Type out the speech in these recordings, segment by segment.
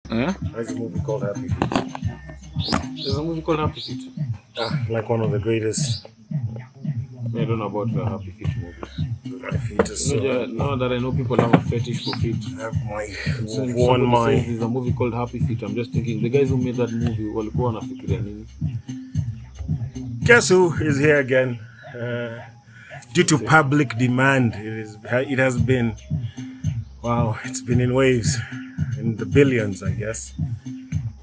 There's a movie called Happy Feet. There's a movie called Happy Feet. Like one of the greatest. I don't know about the Happy Feet movies. My feet is so... Now that I know people have a fetish for feet. I have my one mind. There's a movie called Happy Feet. I'm just thinking, the guys who made that movie, walikuwa wanafikiria nini? Guess who is here again? Due to public demand, it has been, wow, it's been in waves, in the billions, I guess.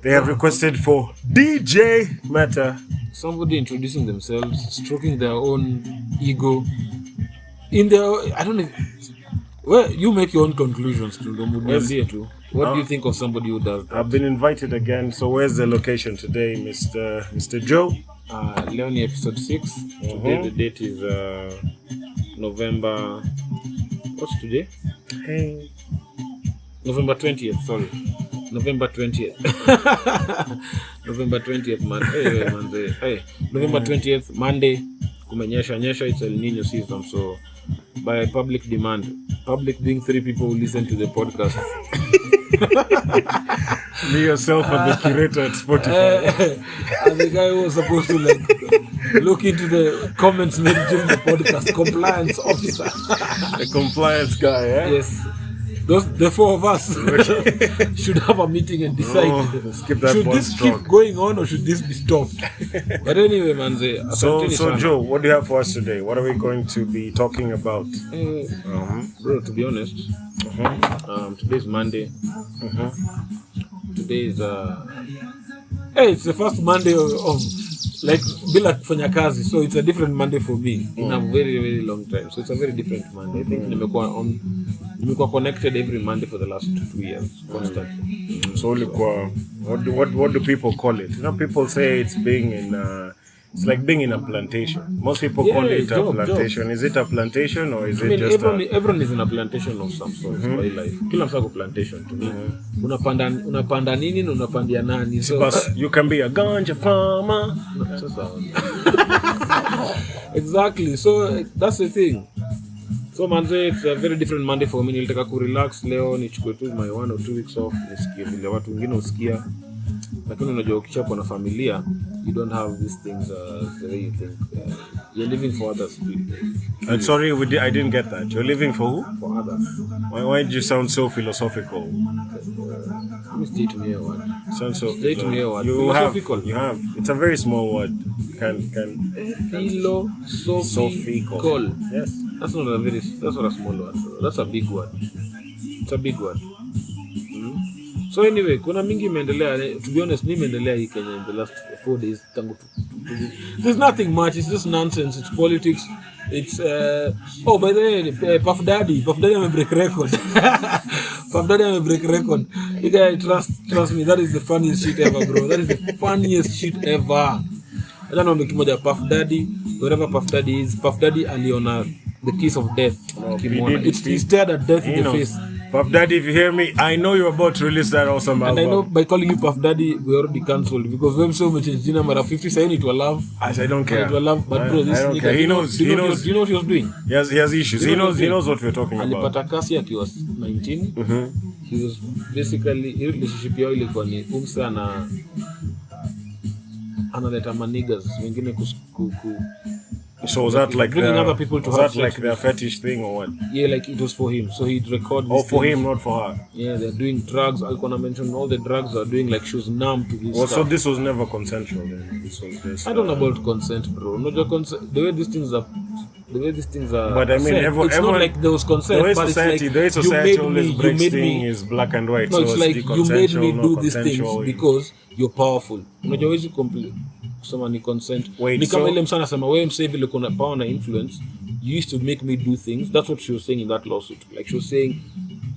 They have requested for DJ Meta. Somebody introducing themselves, stroking their own ego. In their, I don't know. Well, you make your own conclusions to the What do you think of somebody who does that? I've been invited again. So where's the location today, Mr. Joe? Leonie episode 6. Today the date is November. What's today? Hey. November 20th. Sorry, November 20th. November 20th, Monday. Hey, November 20th, Monday. Kumenyesha. It's El Nino season, so by public demand, public being 3 people who listen to the podcast. Me, yourself, and the curator at Spotify. And the guy who was supposed to look into the comments made during the podcast, compliance officer. The compliance guy, eh? Yes. The 4 of us should have a meeting and decide should this keep going on or should this be stopped. But anyway, man. So Joe, what do you have for us today? What are we going to be talking about? Bro, to be honest, today's Monday. Today is it's the first Monday of bila kufanya kazi, so it's a different Monday for me in a very, very long time. So it's a very different Monday. I think nimekuwa connected every Monday for the last 2 years constantly. So what do people call it? You know, people say it's being in it's like being in a plantation. Most people call it a plantation. Is it a plantation or is it just everyone is in a plantation of some sort of life. Kila msako plantation to me. Unapanda nini na unapandia nani? So you can be a ganja farmer. Exactly. So that's the thing. So manze, it's a very different Monday for me. Nilitaka ku relax leo, nichukue tu my 1 or 2 weeks off, nisikie vile watu wengine usikia. Lakini unajua ukichapo na familia, you don't have these things the way you think. You're living for others. Sorry, I didn't get that. You're living for who? For others. Why did you sound so philosophical? Let me state me a word. Sound so state me a word. Philosophical. You have. It's a very small word. Philosophical. Yes. That's not a small word. That's a big word. It's a big word. So anyway, kuna mingi imeendelea. To be honest, nimeendelea hii Kenya in the last 4 days. There's nothing much. It's just nonsense. It's politics. It's by the way, Puff Daddy break record. Puff Daddy break record. You guys trust me. That is the funniest shit ever, bro. That is the funniest shit ever. I don't know mkimoja Puff Daddy, wherever Puff Daddy is. Puff Daddy aliona the kiss of death. He stared at death in the face. Puff Daddy, if you hear me, I know you're about to release that awesome album. And I know by calling you Puff Daddy, we already cancelled because we've so much jina mara 50 saying it will love. I don't care. It will love, but bro, this nigga, he knows. Do you know what he was doing? He has issues. He knows what we're talking about. Alipata kasi at he was 19. He was basically relationship yao ilikuwa ni umsa na analeta manigas wengine So was that like bringing other people to have like their fetish thing or what? Yeah, like it was for him. So he'd record for things. Him, not for her. Yeah, they're doing drugs. I'm gonna mention all the drugs they're doing. Like she was numb to this stuff. So this was never consensual then? This was just... I don't know about consent, bro. Not your consent. The way these things are. But I mean, it's not like there was consent. The way society always breaks things is black and white. No, so it's like you made me do these things because you're powerful. Unajua hizi kusema ni consent. Ni kama ile msana sema wewe msave vile kuna power na influence, you used to make me do things. That's what she was saying in that lawsuit. Like she was saying,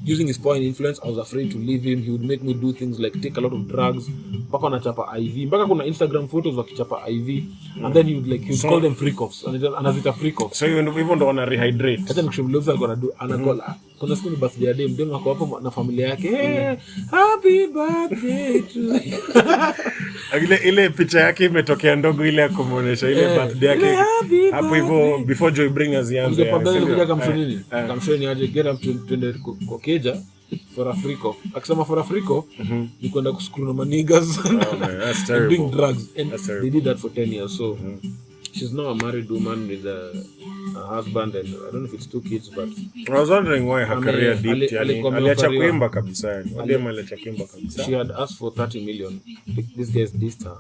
using his power and influence, I was afraid to leave him. He would make me do things like take a lot of drugs. Mpaka anachapa IV. Mpaka kuna Instagram photos wakichapa IV. And then he would call them freak-offs. Anazita freak-offs. So you even don't want to rehydrate. Hata nikishuhudia vile alikuwa anadu anakola. Kuna siku ni birthday ya dem. Dem ako hapo na familia yake. Hey, happy birthday to you. Ile picha yake imetokea ndogo ile ya kumuonesha ile birthday yake. Hapo hivyo before Joy Bringers yanze. Ndio pabaya kuja kamshoni. Kamshoni aje get up to kwa keja. for a freak off. Akisema for a freak off, ni kwenda kuscrew na manigas Oh, man, that's and terrible. doing drugs. And That's they terrible. did that for 10 years. So she's now a married woman with a husband and I don't know if it's 2 kids, but I was wondering why her career dipped. Yani alikuwa aliacha ameoferiwa. kuimba kabisa yani. Wadema aliacha kuimba kabisa. she had asked for 30 million. This guy's dissed her.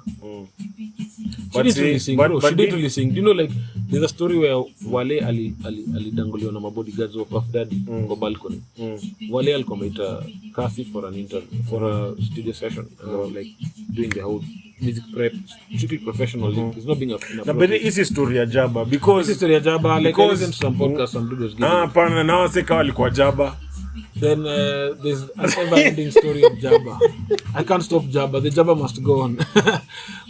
She But didn't see, really sing, but- bro. but She didn't really sing. Do you know, like, there's a story where Wale alidanguliwa na mabodyguards wa Puff Daddy kwa balcony. Wale alikuwa ameita Cassie for an interview, for a studio session, and they were like doing the whole music prep, strictly professional. It's not being Na bedi hisi story ya Jaba because This is story ya Jaba. Like, I because- listened to some podcasts, some dudes giving. hapana na waseka walikuwa Jaba. Then there's an never-ending story of Jabba. I can't stop Jabba. The Jabba must go on.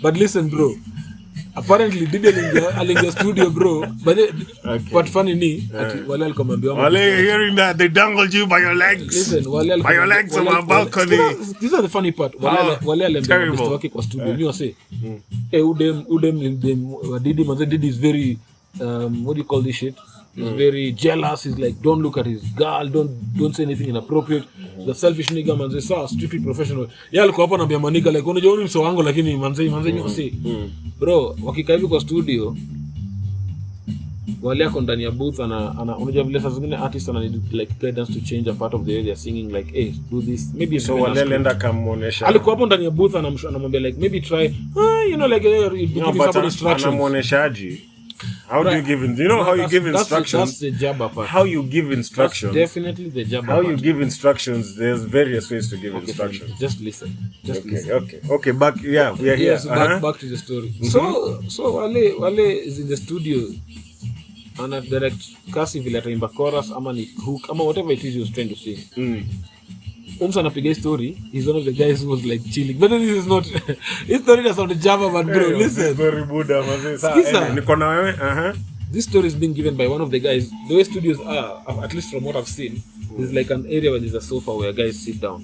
But listen, bro. Apparently, Didi aliingia studio, bro. But funny ni, ati wale alikuwa ameambiwa. Wale hearing that they dangled you by your legs. Listen, wale alikuwa By your legs on my balcony. These are the funny part. Wale aliambiwa terrible. best wake kwa studio. You say, udem Didi manze, Didi is very what do you call this shit? He's very jealous. He's like, don't look at his girl. Don't say anything inappropriate. The selfish nigga manze, sawa, strictly professional. Yeye alikuwa hapo anambia maniga like, unajua huyu mso wangu lakini manze you say. Bro, wakikaa hivi kwa studio, wale ako ndani ya booth unajua vile saa zingine artist ana need like guidance to change a part of the way they're singing like, hey, do this. Maybe So wale lenda kamuonesha. alikuwa hapo ndani ya booth anamwambia like, maybe try, you know, like giving somebody instructions. Anamuoneshaji. How do you give you know how you give instructions? That's the Jabba part. How you give instructions? That's definitely the Jabba How part. you give instructions? There's various ways to give Okay, instructions. fine. Just listen. Just listen. Okay. Back, yeah, we are here. Yes, back to the story. So Wale is in the studio and direct Kasi vile ataimba chorus ama ni hook ama whatever it is he was trying to sing. Umsa anapiga story. He's one of the guys who was like chilling. But this is not his story does not Jabba, but bro, listen. Very Buddha, Skiza. niko na wewe. This story is being given by one of the guys. The way studios are, at least from what I've seen, there's like an area where there's a sofa where guys sit down.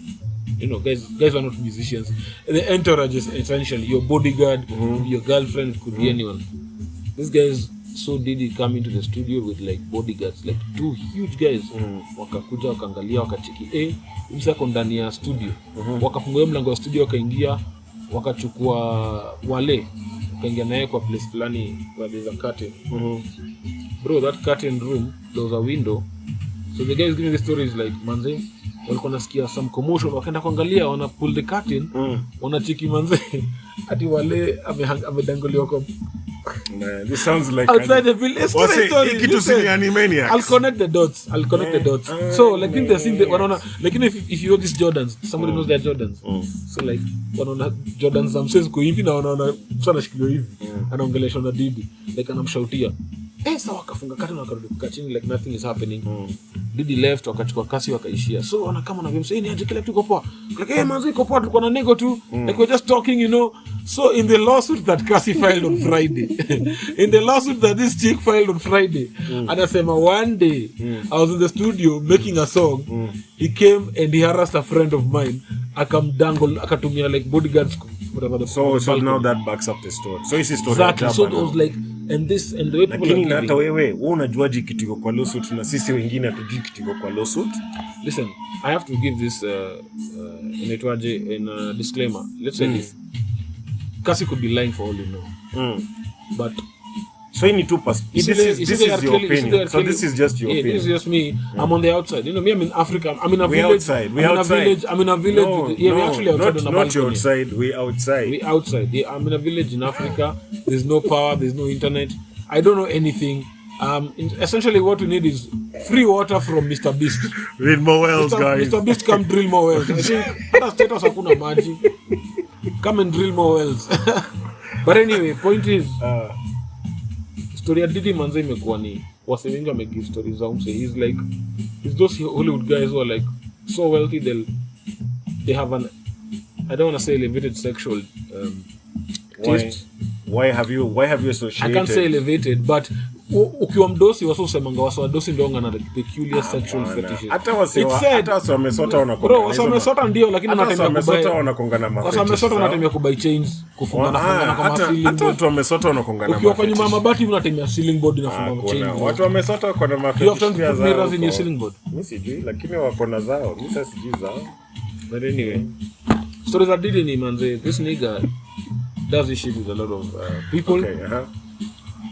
You know, guys are not musicians. The entourage is essentially your bodyguard, your girlfriend, could be anyone. These guys so Didi come into the studio with like bodyguards, like 2 huge guys. Wakakuja wakaangalia wakacheki msako ndani ya studio. Wakafungua mlango wa studio wakaingia, wakachukua Wale wakaingia naye kwa place fulani where there's a curtain. Bro, that curtain room, there was a window. So the guys giving the story is like, manze, walikuwa nasikia some commotion, wakaenda kuangalia, wana pull the curtain, wanacheki manze ati Wale amedanguliwa kwa. Man, this sounds like outside the building. It's What's true it? story. Iki to Listen, see Animaniacs. I'll connect the dots. So like in the scene, like, you know, if you know these Jordans, somebody knows they're Jordans. So like wanaona Jordans themselves kwa hivi na wanaona sana shikilio hivi. Anaongelesha na Didi, like anamshautia. Sawa, wakafunga kati na wakarudi kwa chini like nothing is happening. Didi left, wakachukua Kasi wakaishia. So wanakama na vimse, ni aje kila kitu iko poa. Like manzi iko poa, tulikuwa na nego tu. Like we're just talking, you know. So in the lawsuit that Kasi filed on Friday, in the lawsuit that this chick filed on Friday, anasema one day I was in the studio making a song. He came and he harassed a friend of mine. Akamdangle, akatumia like bodyguards. So now that backs up the story. So his story. Exactly. So it was like, and the way people Lakini are hata wewe unajuaje kitu iko kwa lawsuit na sisi wengine hatujui kitu iko kwa lawsuit? Listen, I have to give this in a disclaimer. Let's say this. Kasi could be lying for all you know. But so you need to pass. This is your opinion. So this is just your opinion. This is just me. I'm on the outside. You know, me, I'm in Africa. I'm in a We're village. outside. I'm in a village. We're actually outside on a balcony. Not your outside. We're outside. We're outside. Yeah, I'm in a village in Africa. There's no power. There's no internet. I don't know anything. Essentially what we need is free water from Mr. Beast. Read more wells, guys. Mr. Beast, come drill more wells. I think hata status hakuna maji. Come and drill more wells. But anyway, point is, story ya Didi manze imekuwa ni wase wengi wamegive stories za umse. He's those Hollywood guys who are like so wealthy they have an, I don't want to say elevated sexual taste. Why have you associated? I can't say elevated, but ukiwa mdosi wasa usemanga wasa wadosi ndio ngana peculiar sexual fetishes. Hata wamesota wanakonga. Bro, wasa wamesota ndio lakini unatembea wamesota wanakonga na wasa wamesota unatembea kubai chains kufungana kama ceiling. Hata watu wamesota wanakonga na ukiwa kwa nyuma mabati unatembea ceiling board na funga chains. Watu wamesota wako na mafetish pia zao. Mirrors in ceiling board. Mimi sijui lakini wako na zao. Mimi sasa sijui zao. But anyway, stories that did in manze. This nigga does this shit with a lot of people. Okay,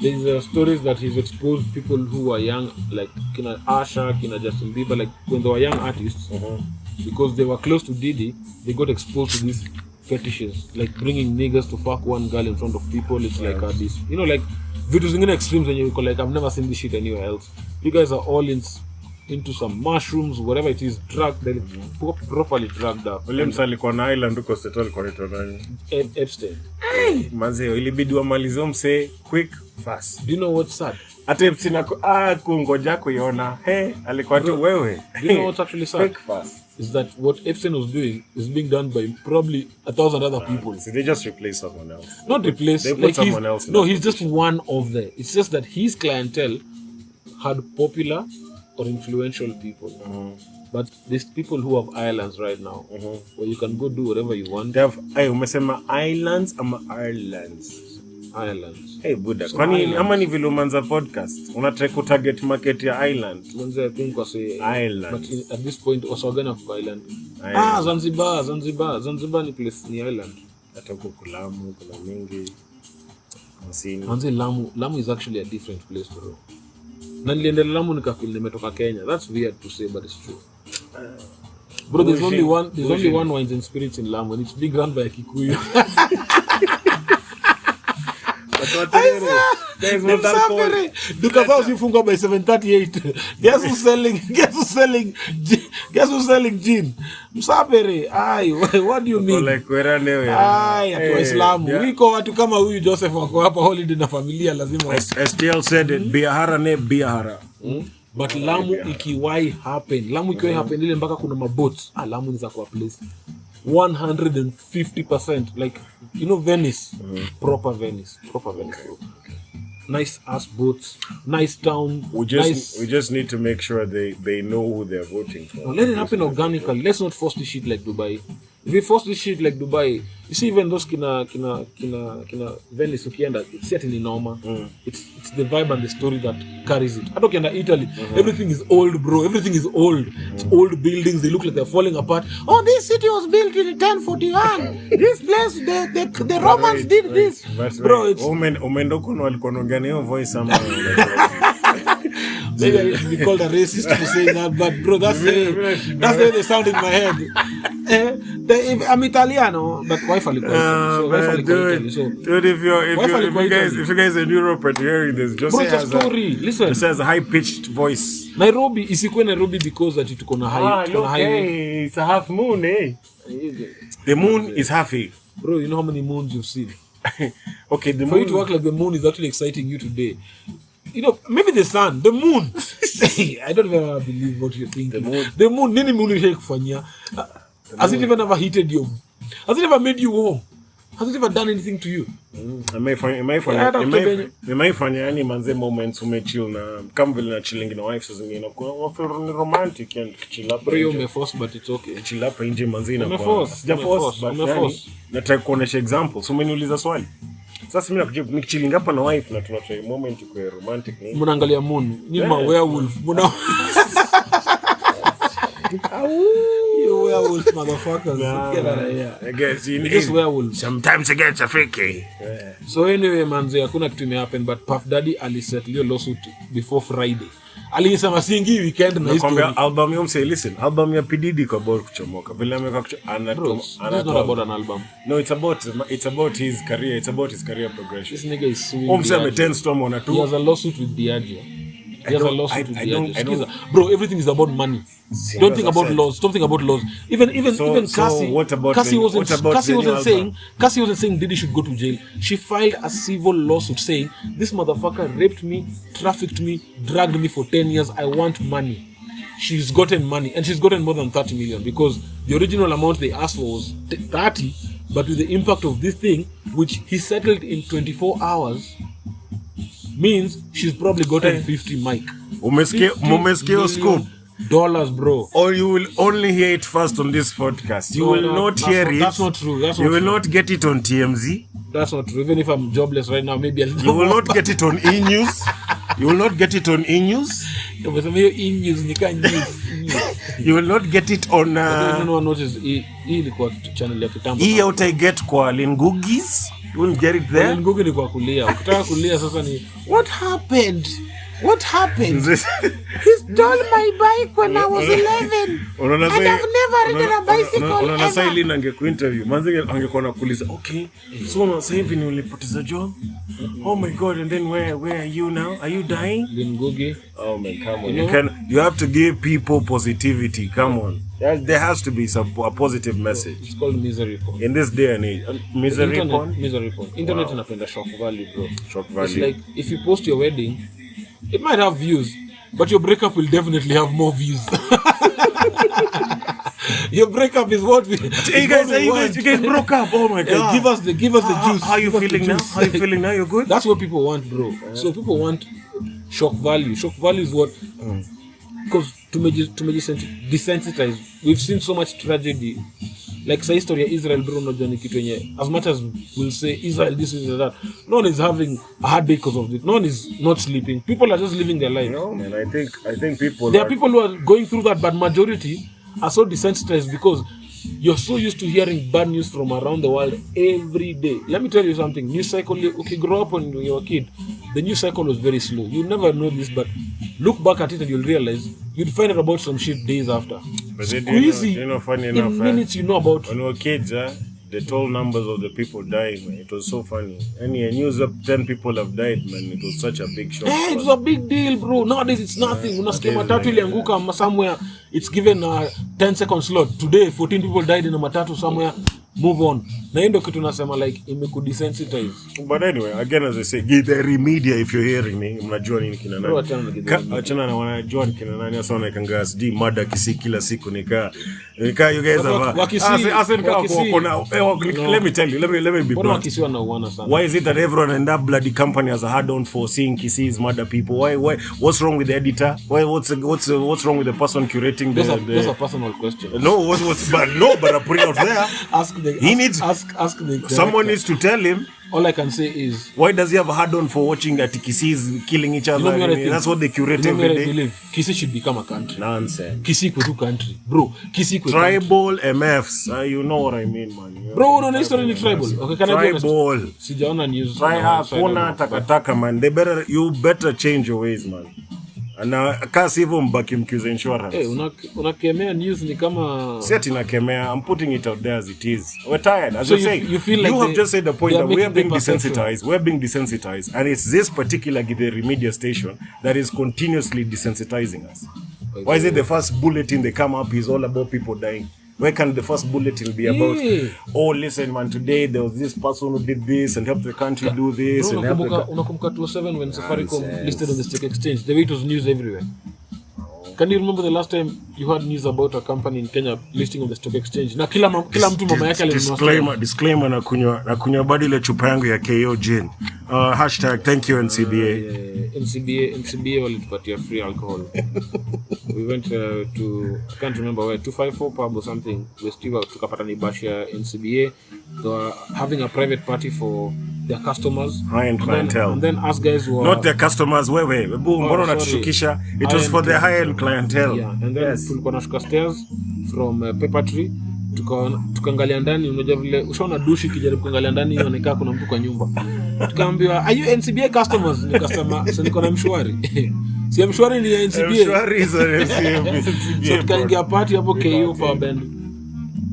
There's stories that he's exposed people who are young, like Kina Asha, Kina Justin Bieber, like when they were young artists, because they were close to Diddy, they got exposed to these fetishes, like bringing niggas to fuck one girl in front of people. It's like this, you know, like videos in extremes, and you like, I've never seen this shit anywhere else. You guys are all into some mushrooms, whatever it is, drugged, then properly drugged up. Williams alikuwa na island huko settle kwa nani? Epstein. Manze ilibidi wamalize mse quick fast. Do you know what's sad? Hata Epstein kungoja kuiona. Alikuwa tu wewe. Do you know what's actually sad? Quick fast. Is that what Epstein was doing is being done by probably 1,000 other people. So they just replace someone else. Not replace. They put someone else. No, he's just one of them. It's just that his clientele had popular or influential people. But these people who have islands right now, where you can go do whatever you want. They have, umesema islands ama Irelands? Islands. Hey Buddha, so kwani ama ni vile umanza podcast? Unataka kutarget market ya island? Manze I think was island. But at this point was organic island. Zanzibar ni place ni island. Hata huko Lamu kuna mingi. Manze Lamu is actually a different place bro. Na niliendelea Lamu nikafeel nimetoka Kenya. That's weird to say but it's true. Bro, there's only one wines and spirits in Lamu and it's being run by a Kikuyu. Duka zao zifunga by 738. Guess who's selling gin? Msapere. What do you mean? Like wewe. Atu Waislamu. Wiko watu kama huyu Joseph wako hapa holiday na familia lazima. STL said it, biahara. But Lamu ikiwai happen ile mpaka kuna maboats. Lamu ni za kwa place 150%, like you know Venice, proper Venice. Nice ass boats, nice town. We just need to make sure they know who they're voting for. Now, let it happen organically. Let's not force this shit like Dubai. If we force this shit like Dubai, you see even those kina Venice ukienda, it's set in normal. It's the vibe and the story that carries it. I don't care Italy. Everything is old, bro. Everything is old. It's old buildings. They look like they're falling apart. Oh, this city was built in 1041. This place, the Romans did this. Bro, it's umendoko no alikuwa anaongea hiyo voice ama maybe I should be called a racist for saying that, but bro, that's the way they sound in my head. I'm Italiano, but wife alikuwa Italy. So dude, if you guys in Europe and hearing this, just bro, it's a story. Listen, just has a high pitched voice. Nairobi isikuwe Nairobi because that tuko na high. It's a half moon, eh? The moon is half a. Bro, you know how many moons you've seen? Okay, the for moon. You to work like the moon is actually exciting you today. You know, maybe the sun, the moon. I don't even believe what you're thinking. The moon, nini moon is kufanya? Has it even ever heated you? Has it ever made you warm? Has it ever done anything to you? Imaifanya yani manze moments umechill na kama vile na chilling na wife zingine kuna romantic and chill up. Bro, you may force but it's okay. Chill up nje manze na force. Nataka kuonesha example. So umeniuliza swali. Sasa mimi nakujibu nikichilling hapa na wife na tunatry moment kwa romantic ni. Mnaangalia moon. Ni ma werewolf. You werewolf motherfuckers. Get out of here. I guess you just werewolf. Sometimes it gets a freaky. So anyway, manze hakuna kitu imehappen but Puff Daddy alisettle your lawsuit before Friday. Alisema singi weekend na history. Album yom say listen, album ya PDD kwa bora kuchomoka. Vile ameka it's not about an album. No, it's about his career. It's about his career progression. This nigga is suing. Say 10 storm on a two. He has a lawsuit with Diageo. Bro, everything is about money. Don't think about laws. Don't think about laws. Even Cassie. What about Cassie wasn't saying Diddy should go to jail. She filed a civil lawsuit saying this motherfucker raped me, trafficked me, dragged me for 10 years. I want money. She's gotten money, and she's gotten more than 30 million because the original amount they asked for was 30, but with the impact of this thing, which he settled in 24 hours. means she's probably gotten 50 mic. Umesikia scoop dollars, bro. Or you will only hear it first on this podcast. You will not hear it. That's not true. You will not get it on TMZ. That's not true. Even if I'm jobless right now, maybe I'll. You will not get it on E-News. You will not get it on E-News. You will not get it on. No one notices. Ilikuwa channel ya kitambo. Hii utai get kwa Lingugis. You will get it there. Lingugi ni kwa kulia. Ukitaka kulia sasa ni what happened? What happened? He stole my bike when I was 11. And I've never ridden a bicycle ever. Unaona sasa ili angekuinterview. Manzi angekuwa nakuuliza, okay. So sasa hivi ni ulipoteza job? Oh my god, and then where are you now? Are you dying? Lingugi. Oh man, come on. You have to give people positivity. Come on. There has to be a positive message. It's called misery porn. In this day and age. Misery porn? Misery porn. Internet inapenda shock value, bro. Shock value. It's like if you post your wedding, it might have views, but your breakup will definitely have more views. Your breakup is what we. Hey guys, you guys broke up. Oh my god! Give us the juice. How are you feeling now? How are you feeling now? You're good. That's what people want, bro. So people want shock value. Shock value is what because to desensitize. We've seen so much tragedy. Like say history of Israel, bro, no journey kitu yenye. As much as we'll say Israel this is that, no one is having a hard day because of it. No one is not sleeping. People are just living their life. No man, I think people. There are people who are going through that, but majority are so desensitized because you're so used to hearing bad news from around the world every day. Let me tell you something. News cycle. Okay, grow up when you were a kid. The news cycle was very slow. You never know this, but look back at it and you'll realize you'd find out about some shit days after. But crazy. Funny enough, in minutes you know about. When we were kids, the total numbers of the people dying, man, it was so funny. And news up 10 people have died, man. It was such a big shock. It was a big deal, bro. Nowadays it's nothing. Unasikia matatu ilianguka somewhere. It's given a 10-second slot. Today 14 people died in a matatu somewhere. Move on. Na ndio kitu nasema like imekudesensitize. But anyway, again as I say, Githeri Media, if you're hearing me, mnajua nini kina nani. Achana na wanajua kina nani hasa wanaikanga SD mada kisi kila siku nika you guys have let me tell you, let me be blunt. Why is it that everyone in that bloody company has a hard on for seeing Kisi's murder people? Why what's wrong with the editor? What's wrong with the person curating the Those are personal questions. No, but I put it out there. Ask the someone needs to tell him. All I can say is, why does he have a hard on for watching that Kisi is killing each other? That's what they curate every day. I believe Kisi should become a country. Nonsense. Kisi could do country, bro. Kisi could tribal country. MFs. You know what I mean, man. Bro, no history in tribal. Okay, can I be honest? Tribal. Sijaona news. Kuna takataka, man. You better change your ways, man. Na kasi hivyo mbaki mkiuza insurance. Unakemea news ni kama seti nakemea. I'm putting it out there as it is. We're tired. As you say, like you have just said the point that we are being desensitized. We're being desensitized. And it's this particular Githeri Media station that is continuously desensitizing us. Why is it the first bulletin they come up is all about people dying? Where can the first bulletin be about? Oh, listen, man, today there was this person who did this and helped the country do this. Bro, unakumbuka 2007 when Safaricom listed on the stock exchange? The way it was news everywhere. Can you remember the last time you heard news about a company in Kenya listing on the stock exchange? Na kila mtu mama yake alinunua. Disclaimer na kunywa badi ile chupa yangu ya KO gin. #thank you NCBA. NCBA walitupatia free alcohol. We went to I can't remember where 254 pub or something. We still tukapata ni bash ya NCBA. They were having a private party for their customers, high-end clientele. And then us guys were not their customers. Mbona unatushukisha? It was for the high-end clientele. Yeah, and then tulikuwa nashuka stairs from Pepper Tree. Tukaangalia ndani, unajua vile ushaona dushi kijaribu kuangalia ndani inaonekana kuna mtu kwa nyumba. Tukaambiwa, "Are you NCBA customers?" Nikasema, "Sasa niko na mshwari." Si mshwari ni NCBA. Mshwari is NCBA. So tukaingia party hapo KU Power Band.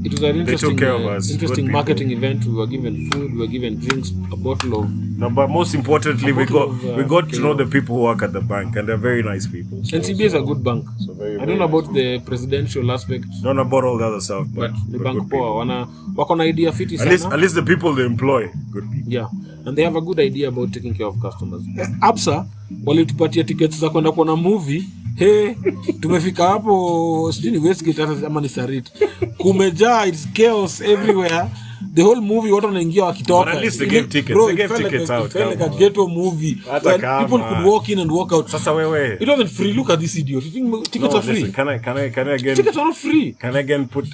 It was an interesting marketing event. We were given food, we were given drinks, a bottle of. No, but most importantly, we got to know the people who work at the bank, and they're very nice people. So, NCBA is a good bank. So I don't know about the presidential aspect. Don't know about all the other stuff, but the bank poor. Wako na idea fiti sana. At least the people they employ, good people. Yeah, and they have a good idea about taking care of customers. Absa walitupatia tickets za kwenda kuona movie. Hey, tumefika hapo sijui ni Westgate ama ni Sarit. Kumejaa, it's chaos everywhere. the whole movie watu wanaingia wakitoka. But at least they gave tickets. Bro, they gave felt tickets like out. It felt like a ghetto movie where people could walk in and walk out. Sasa wewe. It wasn't free. Look at this idiot. You think tickets are free? Listen, can I again? Tickets are not free. Can I again put?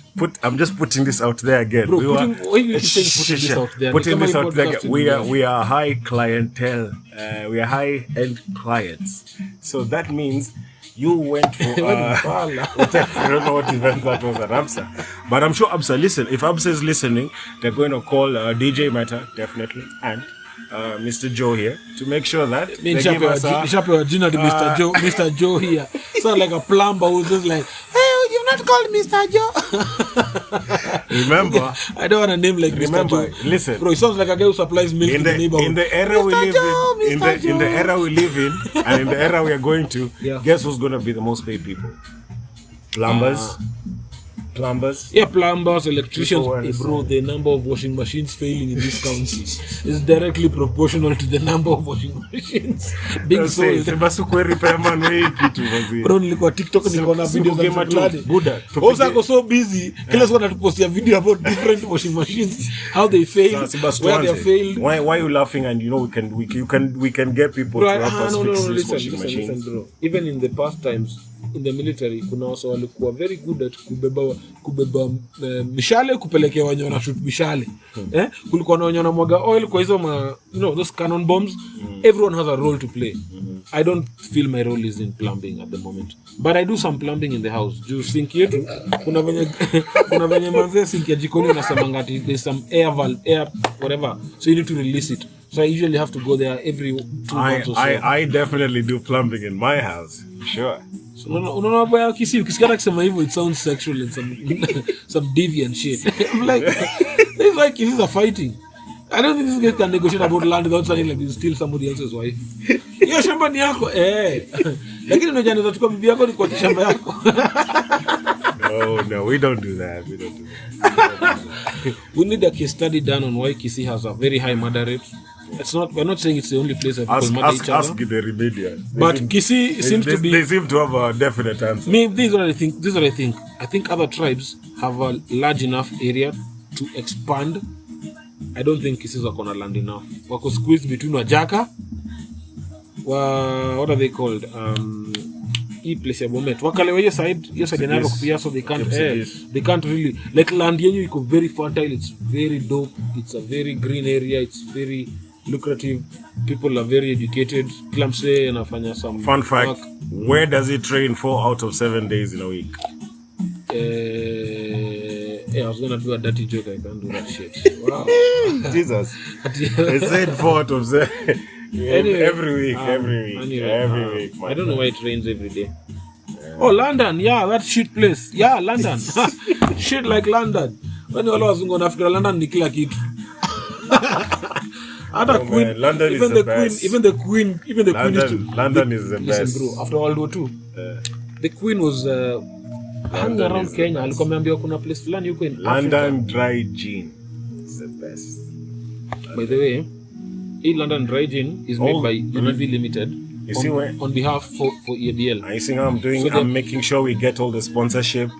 I'm just putting this out there again. Bro, why you keep saying putting this out there? Putting this out there. We are high clientele. We are high end clients. So that means you went for I don't know what event that was at AMSA, but I'm sure AMSA listen. If AMSA is listening, they're going to call DJ Meta definitely and Mr. Joe here to make sure that they give us Mr. Joe here. Sound like a plumber who's just like, hey, you've not called Mr. Joe. Remember, I don't want a name like Mr. Joe. Listen, bro, it sounds like a guy who supplies milk to the neighborhood. In the era we live in the era we live in, and in the era we are going to, guess who's going to be the most paid people? Plumbers. Yeah, plumbers, electricians. Hey, bro, the number of washing machines failing in this country is directly proportional to the number of washing machines being sold. Bro, nilikuwa TikTok nikaona video za mtu Buddha. Also go so busy. Kila siku anatupostia video about different washing machines, how they fail, where they failed. Why are you laughing? And you know we can get people to help us fix these washing machines. Listen, bro. Even in the past times in the military kuna watu walikuwa very good at kubeba mishale kupelekea wenye wana shoot mishale. Kulikuwa na wenye wanamwaga oil kwa hizo those cannon bombs. Everyone has a role to play. I don't feel my role is in plumbing at the moment, but I do some plumbing in the house. Just sink yetu kuna venye manze sink ya jikoni unasema ngati there's some air whatever, so you need to release it. So I usually have to go there every 2 months or so. I definitely do plumbing in my house, sure. Unaona hapo ya ukisikia kusema hivyo it sounds sexual and some deviant shit. I'm like, it's like this is a fighting. I don't think this guy can negotiate about land without saying like this steal somebody else's wife. Hiyo shamba ni yako lakini unajua anaweza chukua bibi yako ni kwa shamba yako. No, we don't do that. We need a case study done on why Kisii has a very high murder rate. We're not saying it's the only place that people murder each other. Ask the remedial. But Kisii seems to be... They seem to have a definite answer. This is what I think. I think other tribes have a large enough area to expand. I don't think Kisii is gonna land enough. Wako squeezed between Wajaka. What are they called? Hii place ya Bomet. Wakalewa hiyo side ya Narok pia, so they can't really... Like land yenyu iko very fertile. It's very dope. It's a very green area. It's very lucrative. People are very educated. Klamse anafanya some fun fact work. Where does it rain 4 out of 7 days in a week? I was gonna do a dirty joke. I can't do that shit. Wow. Jesus. I said 4 out of 7 anyway, every week. I don't know why it rains every day. Oh, London, yeah, that shit place. Yeah, London. Shit like London. When you always go to London, ni kila kitu. Queen, London is the best. Even the queen London is the best. Listen, bro, after World War II, the queen was hanging around Kenya. Alikuwa ameambiwa kuna place fulani huko in London Africa. Dry Gin is the best. By the way, London Dry Gin is made by UNV Limited on behalf for EADL. I think I'm making sure we get all the sponsorship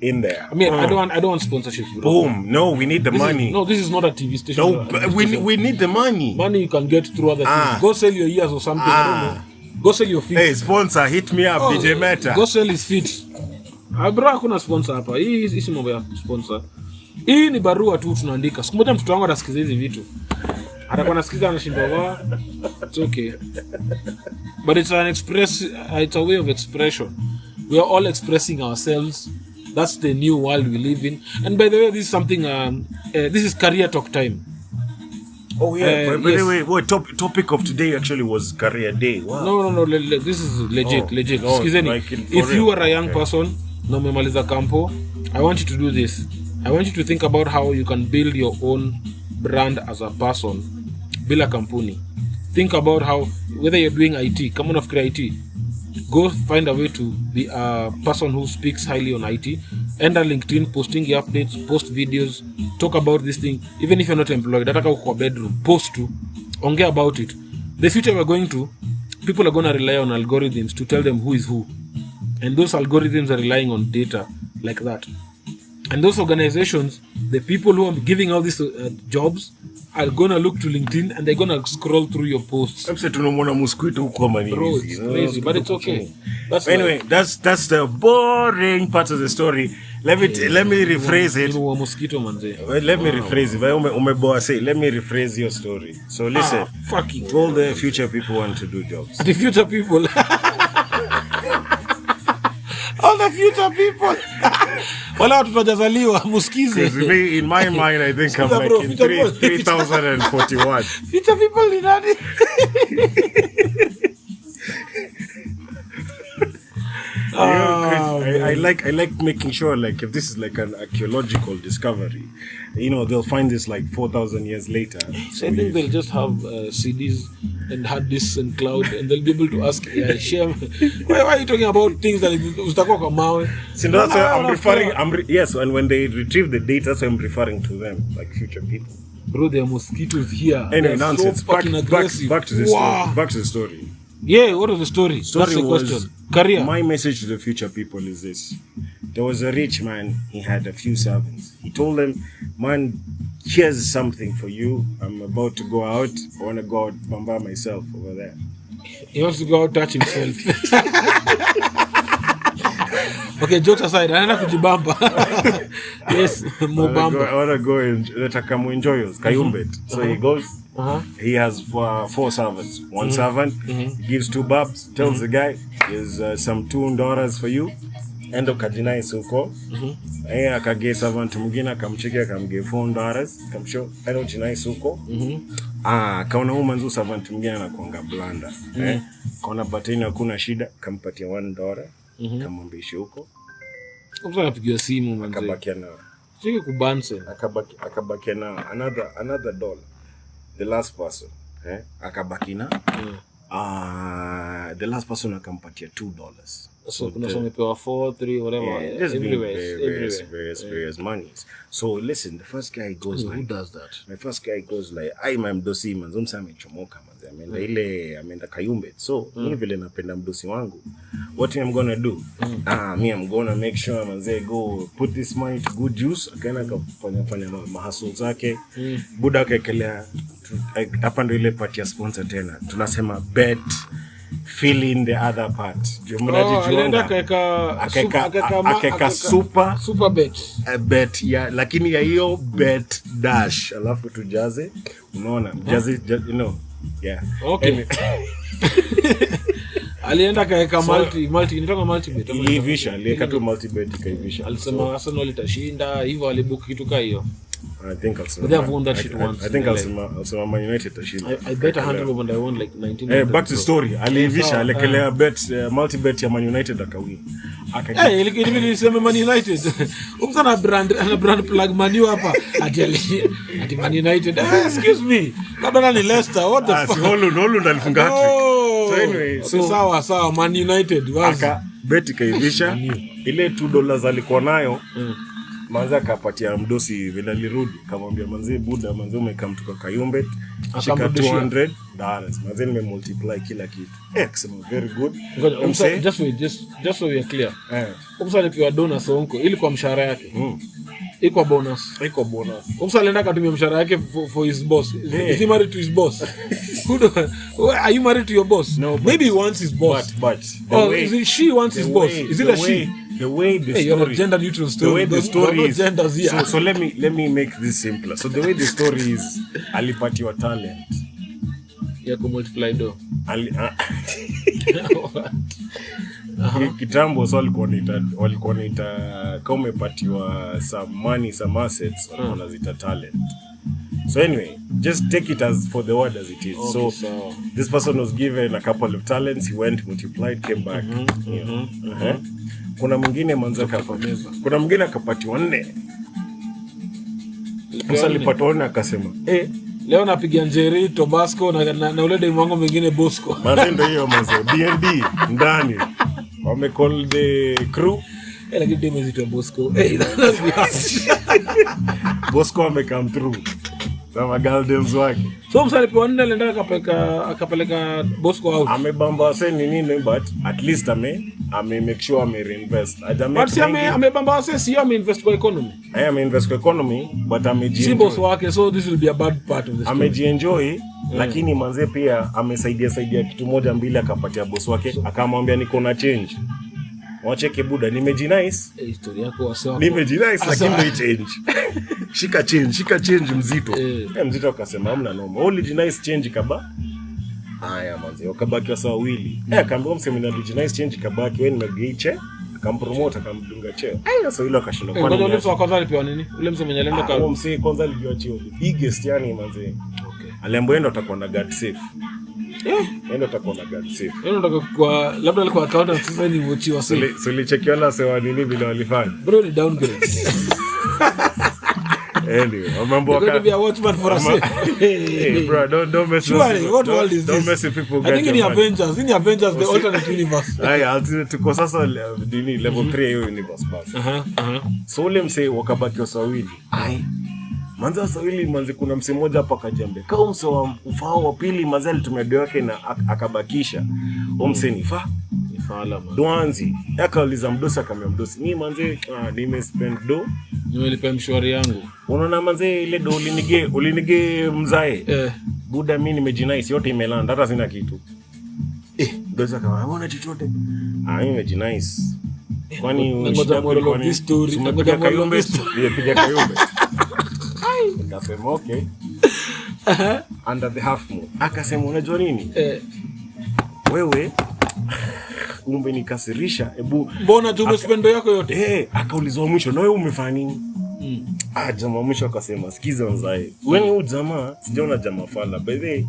in there. I mean, I don't want sponsorship. Boom. No, we need the money. This is not a TV station. No, we need the money. Money you can get through other things. Go sell your ears or something. I don't know. Go sell your feet. Hey, sponsor, hit me up, DJ Meta. Go sell his feet. Bro, hakuna sponsor hapa. Hii si mambo ya sponsor. Hii ni barua tu tunaandika. Siku moja mtoto wangu atasikiza hizi vitu. Atakuwa anasikiza anashindwa it's okay. But it's a way of expression. We are all expressing ourselves. That's the new world we live in. And by the way, this is something this is career talk time. Oh yeah. By the way, topic of today actually was career day. Wow. No. This is legit. Excuse me. If you are a young person, no umemaliza campo, I want you to do this. I want you to think about how you can build your own brand as a person. Bila kampuni. Think about how, whether you're doing IT, come on after IT, go find a way to be a person who speaks highly on IT. Enter LinkedIn, posting your updates, post videos, talk about this thing. Even if you're not employed, ataka uko bedroom, post to, ongea about it. The future we're going to, people are going to rely on algorithms to tell them who is who. And those algorithms are relying on data like that. And those organizations, the people who are giving out these jobs are gonna look to LinkedIn and they're gonna scroll through your posts. I'm saying tunamwona mosquito huko manini. Bro, it's crazy, but it's okay. Anyway, that's the boring part of the story. Let me rephrase it. Mosquito manze. Let me rephrase it. Umeboa say. Let me rephrase your story. So listen, fucking all the future people want to do jobs. The future people. All the future people. Wala watu tajazaliwa musikize. In my mind, I think I'm like in 3041. Future people ni nani? I like making sure, like, if this is like an archaeological discovery, they'll find this like 4,000 years later. So I think they'll just have CDs and hard disks and cloud, and they'll be able to ask, share. Why are you talking about things that utakuwa kwa mawe? See, that's why I'm referring. Yes, and when they retrieve the data, that's why I'm referring to them, like future people. Bro, there are mosquitoes here. Anyway, nonsense. So fucking aggressive. Back to the story. Back to the story. Yeah, what was the story? That's the question. Career. My message to the future people is this. There was a rich man, he had a few servants. He told them, man, here's something for you. I'm about to go out. I want to go out bamba myself over there. He wants to go out touch himself. Okay, jokes aside, anaenda kujibamba. Yes, mobamba. I want to go and nataka muenjoy yours. Kayumbet. So he goes. He has 4 servants. One servant gives 2 babs, tells the guy, here's some $2 for you. Endo kajinai suko. Akage servant mwingine akamcheki akamge $4. Kamsho endo jinai suko. Kaona huyu manzu servant mwingine anakuanga blanda. Kaona batini hakuna shida, kampatia $1. Kamwambisha huko. Kumbe anapigia simu manze. Akabakia na. Cheki kubanse. Akabakia na another $1. The last person, akabaki na the last person akampatia $2. So kuna somepewa 4, 3, whatever. Just various monies. So listen, the first guy goes who does that? My first guy goes like, I'm mdosi manzo msa amechomoka manzo. Ameenda Kayumbe. So mimi vile napenda mdosi wangu. What I'm going to do? Me I'm going to make sure manzo go put this money to good use. Akaenda kufanya mahasulu zake. Buda akakelea hapa ndio ile part ya sponsor tena. Tunasema bet, fill in the other part. Akeka super bet ya, lakini ya hiyo bet dash alafu tujaze, unaona mjaze, yeah. Okay. Alienda kaeka multi nitoka multi bet. Ivisha aliweka tu multi bet kaivisha. Alisema Arsenal itashinda, hivyo alibook kitu ka hiyo. I think I'll they have won that shit once. I think I'll Man United tashinda. I bet 100 and I won like 19. Back to the story. Alivisha alekelea bet multi bet ya Man United akawin. Ilibidi niseme Man United. Umsana brand plug Man U hapa. Ati Man United. Excuse me. Labda ni Leicester. What the fuck? Holland alifunga hat-trick. So anyway, sawa Man United. Aka bet kaivisha. Ile $2 alikuwa nayo. Manza akapatia mdosi vile alirudi, akamwambia manze buda manze umekam tuka Kayumbe, shika $200. Manze nimemultiply kila kitu. Akasema very good. Just so we are clear. Umsa alipewa donus onko ili kwa mshahara yake. Iko bonus. Umsa alienda katumia mshahara yake for his boss. Is he married to his boss? Are you married to your boss? No, maybe he wants his boss. But she wants his boss. Is it a she? The way the story, you're a gender neutral story. The way the story is, genders here. So let me make this simpler. So the way the story is, alipatiwa talent. Ya kumultiply do. Kitambo so walikuwa naita kama umepatiwa some money, some assets, wanazita talent. So anyway, just take it as for the word as it is. Okay, so this person was given a couple of talents, he went, multiplied, came back. Kuna mwingine manza kapameza. Kuna mwingine akapatiwa 4. Musa alipatwa 4 akasema, leo napiga Njeri, Tobasco na ule demu wangu mwingine Bosco. Manze ndio hiyo manze. D&D ndani. Wame call the crew. Lakini demu zito Bosco. That's Bosco ame come through. za magaldems wake. So msalipo nne alienda akapeleka Bosco out. Amebamba wase nini, but at least ame make sure ame reinvest. But si amebamba wase, si ame invest kwa economy. Ame invest kwa economy, but amejienjoy. Si boss wake, so this will be a bad part of the story. Amejienjoy, lakini manze pia amesaidia kitu moja mbili, akapatia boss wake, akamwambia niko na change. Wacheke buda, nimejinice. History yako wasa. Nimejinice lakini ni change. Shika change mzito. Mzito akasema hamna noma. Ulijinice change kaba. Haya manze, wakabaki wasa wawili. Akaambia msemi na lijinice change kabaki, wewe nimegeiche, akampromote akamdunga cheo. Sasa yule akashinda kwa nini? Ngoja ule kwanza alipewa nini? Ule msemi alienda kwa huyo msemi kwanza alipewa cheo. Biggest yani manze. Okay. Aliambiwa ndo atakuwa na guard safe. Endo takuwa na guard safe. Endo takuwa kwa labda alikuwa accountant sasa ni mwochi wa safe. Silichekiona sewa nini vile walifanya. Bro ni downgrade. Anyway, mambo waka. Going to be a watchman for a safe. Hey bro, don't mess with us. What world is this? Don't mess with people. I think in the Avengers, the alternate universe. Haya, tuko sasa dini level 3 hiyo universe basi. So ule msee wakabaki wasawili. Manze wasawili manze, kuna msee mmoja hapa kajambe. Kama msee wa ufao wa pili manze alitumia do yake na akabakisha. Msee ni fala man. Doanzi. Akauliza mdosi akamwambia mdosi, "Mimi manze nimespend do. Nimelipa mshwari yangu." Unaona manze ile do ulinige mzae. Buda mimi nimejinice yote imelanda hata sina kitu. Mdosi akamwambia, "Mbona chochote?" Mimi nimejinice. Kwani ngoja moral of this story. Ngoja kayumbe. Piga kayumbe. Akasema okay. Under the half moon. Akasema unajua nini? Wewe umenikasirisha, hebu mbona tumespendo yako yote? Akaulizwa mwisho, na wewe umefanya nini? Jamaa mwisho akasema, sikiza mzae. Wewe huyu jamaa, sijaona jamaa fala. By the way,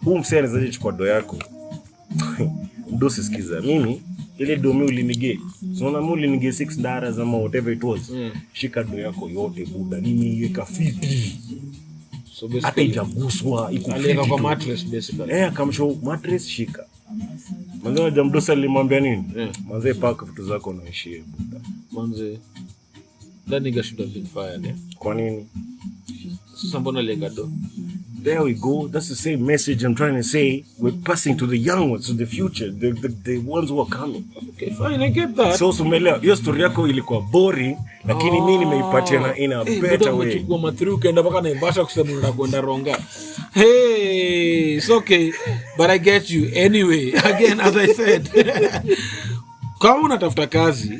huyu msee anazaje chukua do yako? Mdosi sikiza. Mimi ile do mimi ulinige. Unaona mimi ulinige $6 ama whatever it was. Shika do yako yote buda. Mimi iweka fiti. So basically hata itaguswa aliweka kwa mattress basically. Akamshow mattress shika. Manze jamdosa alimwambia nini? Manze paka vitu zako na ishie buda. Manze that nigga should have been fired. Kwa nini? Sasa mbona aliweka do? There we go. That's the same message I'm trying to say. We're passing to the young ones, to the future, the ones who are coming. Okay, fine, I get that. So umeelewa, hiyo story yako ilikuwa boring, lakini mimi nimeipatia na in a better way. Umechukua mathiru kaenda mpaka Naivasha kusema unakwenda Ronga. Hey, it's okay, but I get you. Anyway, again as I said, kama unatafuta kazi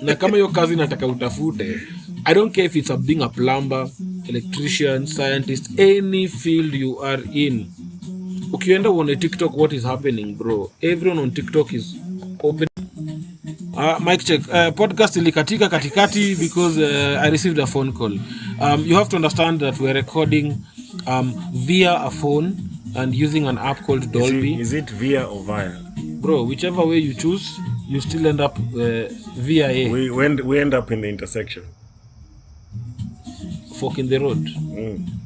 na kama hiyo kazi nataka utafute, I don't care if it's being a plumber, electrician, scientist, any field you are in. Ukienda uone TikTok what is happening, bro. Everyone on TikTok is open. Mic check. Podcast ilikatika katikati because I received a phone call. You have to understand that we're recording via a phone and using an app called Dolby. Is it via or via? Bro, whichever way you choose, you still end up via. We end up in the intersection. Fork in the road.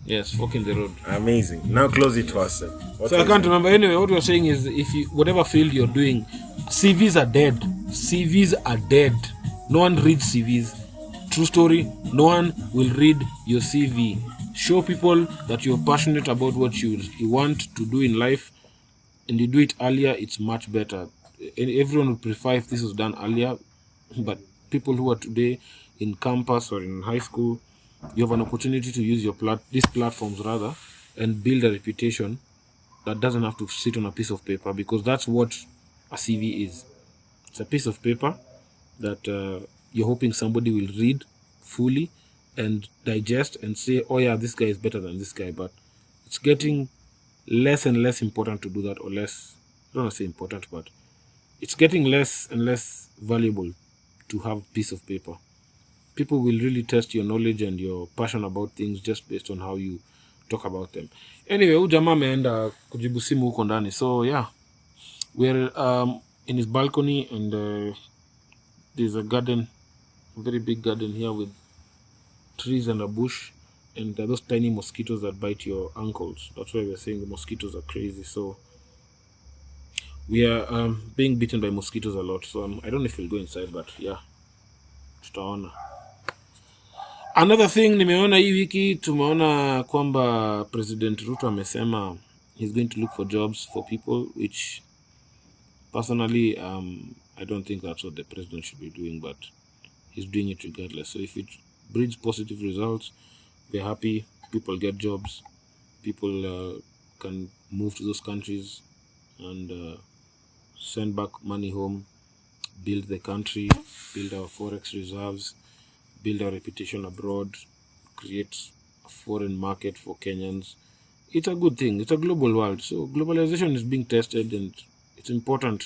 Yes, fork in the road. Amazing. Now close it to us. So I can't remember. Anyway, what we're saying is, if you, whatever field you're doing, CVs are dead. CVs are dead. No one reads CVs. True story. No one will read your CV. Show people that you're passionate about what you want to do in life, and you do it earlier. It's much better. Everyone would prefer if this was done earlier, but people who are today in campus or in high school, you have an opportunity to use your these platforms rather and build a reputation that doesn't have to sit on a piece of paper, because that's what a CV is. It's a piece of paper that you're hoping somebody will read fully and digest and say, oh yeah, this guy is better than this guy. But it's getting less and less important to do that, or less, I don't want to say important, but it's getting less and less valuable to have a piece of paper. People will really test your knowledge and your passion about things just based on how you talk about them. Anyway, huyu jamaa ameenda kujibu simu huko ndani. So yeah, we're in his balcony, and there's a garden, a very big garden here with trees and a bush, and those tiny mosquitoes that bite your ankles. That's why we're saying the mosquitoes are crazy. So we are being bitten by mosquitoes a lot. So I don't know if we'll go inside, but yeah, tutaona. Another thing nimeona hii wiki, tumeona kwamba President Ruto amesema he's going to look for jobs for people, which personally I don't think that's what the president should be doing, but he's doing it regardless. So if it brings positive results, we're happy. People get jobs. People can move to those countries and send back money home, build the country, build our forex reserves, build our reputation abroad, create a foreign market for Kenyans. It's a good thing. It's a global world. So globalization is being tested and it's important.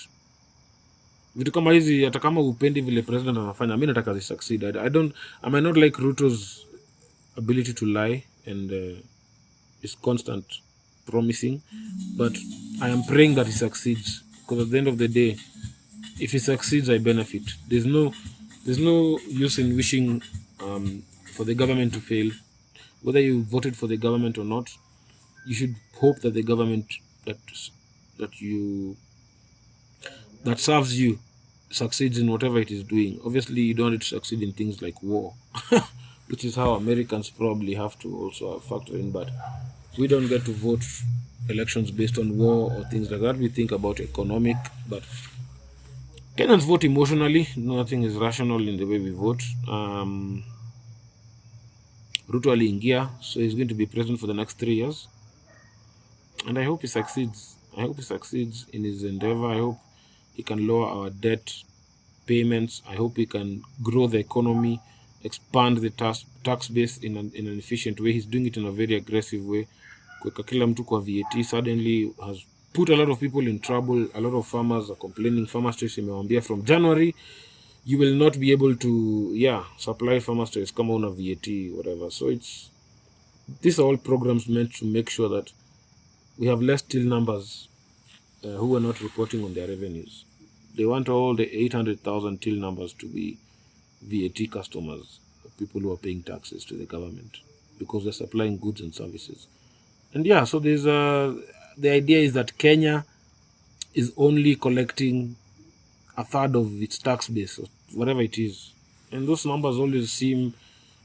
Vitu kama hizi, hata kama upendi vile president anafanya, mimi nataka zi succeed. I might not like Ruto's ability to lie and his constant promising, but I am praying that he succeeds, because at the end of the day, if he succeeds, I benefit. There's no use in wishing for the government to fail. Whether you voted for the government or not, you should hope that the government that serves you succeeds in whatever it is doing. Obviously, you don't need to succeed in things like war, which is how Americans probably have to also factor in. But we don't get to vote elections based on war or things like that. We think about economic, but Kenyans vote emotionally. Nothing is rational in the way we vote. Ruto aliingia, so he's going to be president for the next 3 years. And I hope he succeeds. I hope he succeeds in his endeavor. I hope he can lower our debt payments. I hope he can grow the economy, expand the tax base in an efficient way. He's doing it in a very aggressive way. Kuweka kila mtu kwa VAT suddenly has put a lot of people in trouble. A lot of farmers are complaining. Farmers Choice imewambia from January, you will not be able to supply Farmers Choice kama una VAT, whatever. So these are all programs meant to make sure that we have less till numbers who are not reporting on their revenues. They want all the 800,000 till numbers to be VAT customers, people who are paying taxes to the government, because they're supplying goods and services. And so there's the idea is that Kenya is only collecting a third of its tax base, or whatever it is. And those numbers always seem,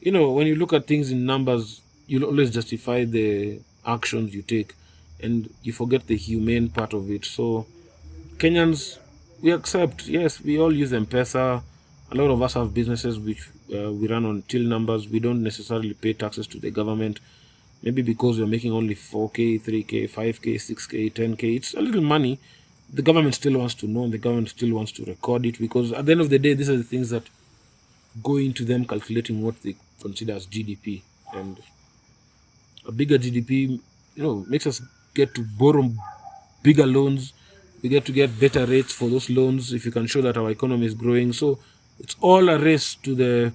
when you look at things in numbers, you'll always justify the actions you take, and you forget the humane part of it. So Kenyans, we accept, yes, we all use M-Pesa. A lot of us have businesses which we run on till numbers. We don't necessarily pay taxes to the government. Maybe because we're making only 4K, 3K, 5K, 6K, 10K. It's a little money. The government still wants to know, and the government still wants to record it, because at the end of the day, these are the things that go into them calculating what they consider as GDP. And a bigger GDP, makes us get to borrow bigger loans. We get to get better rates for those loans if you can show that our economy is growing. So it's all a race to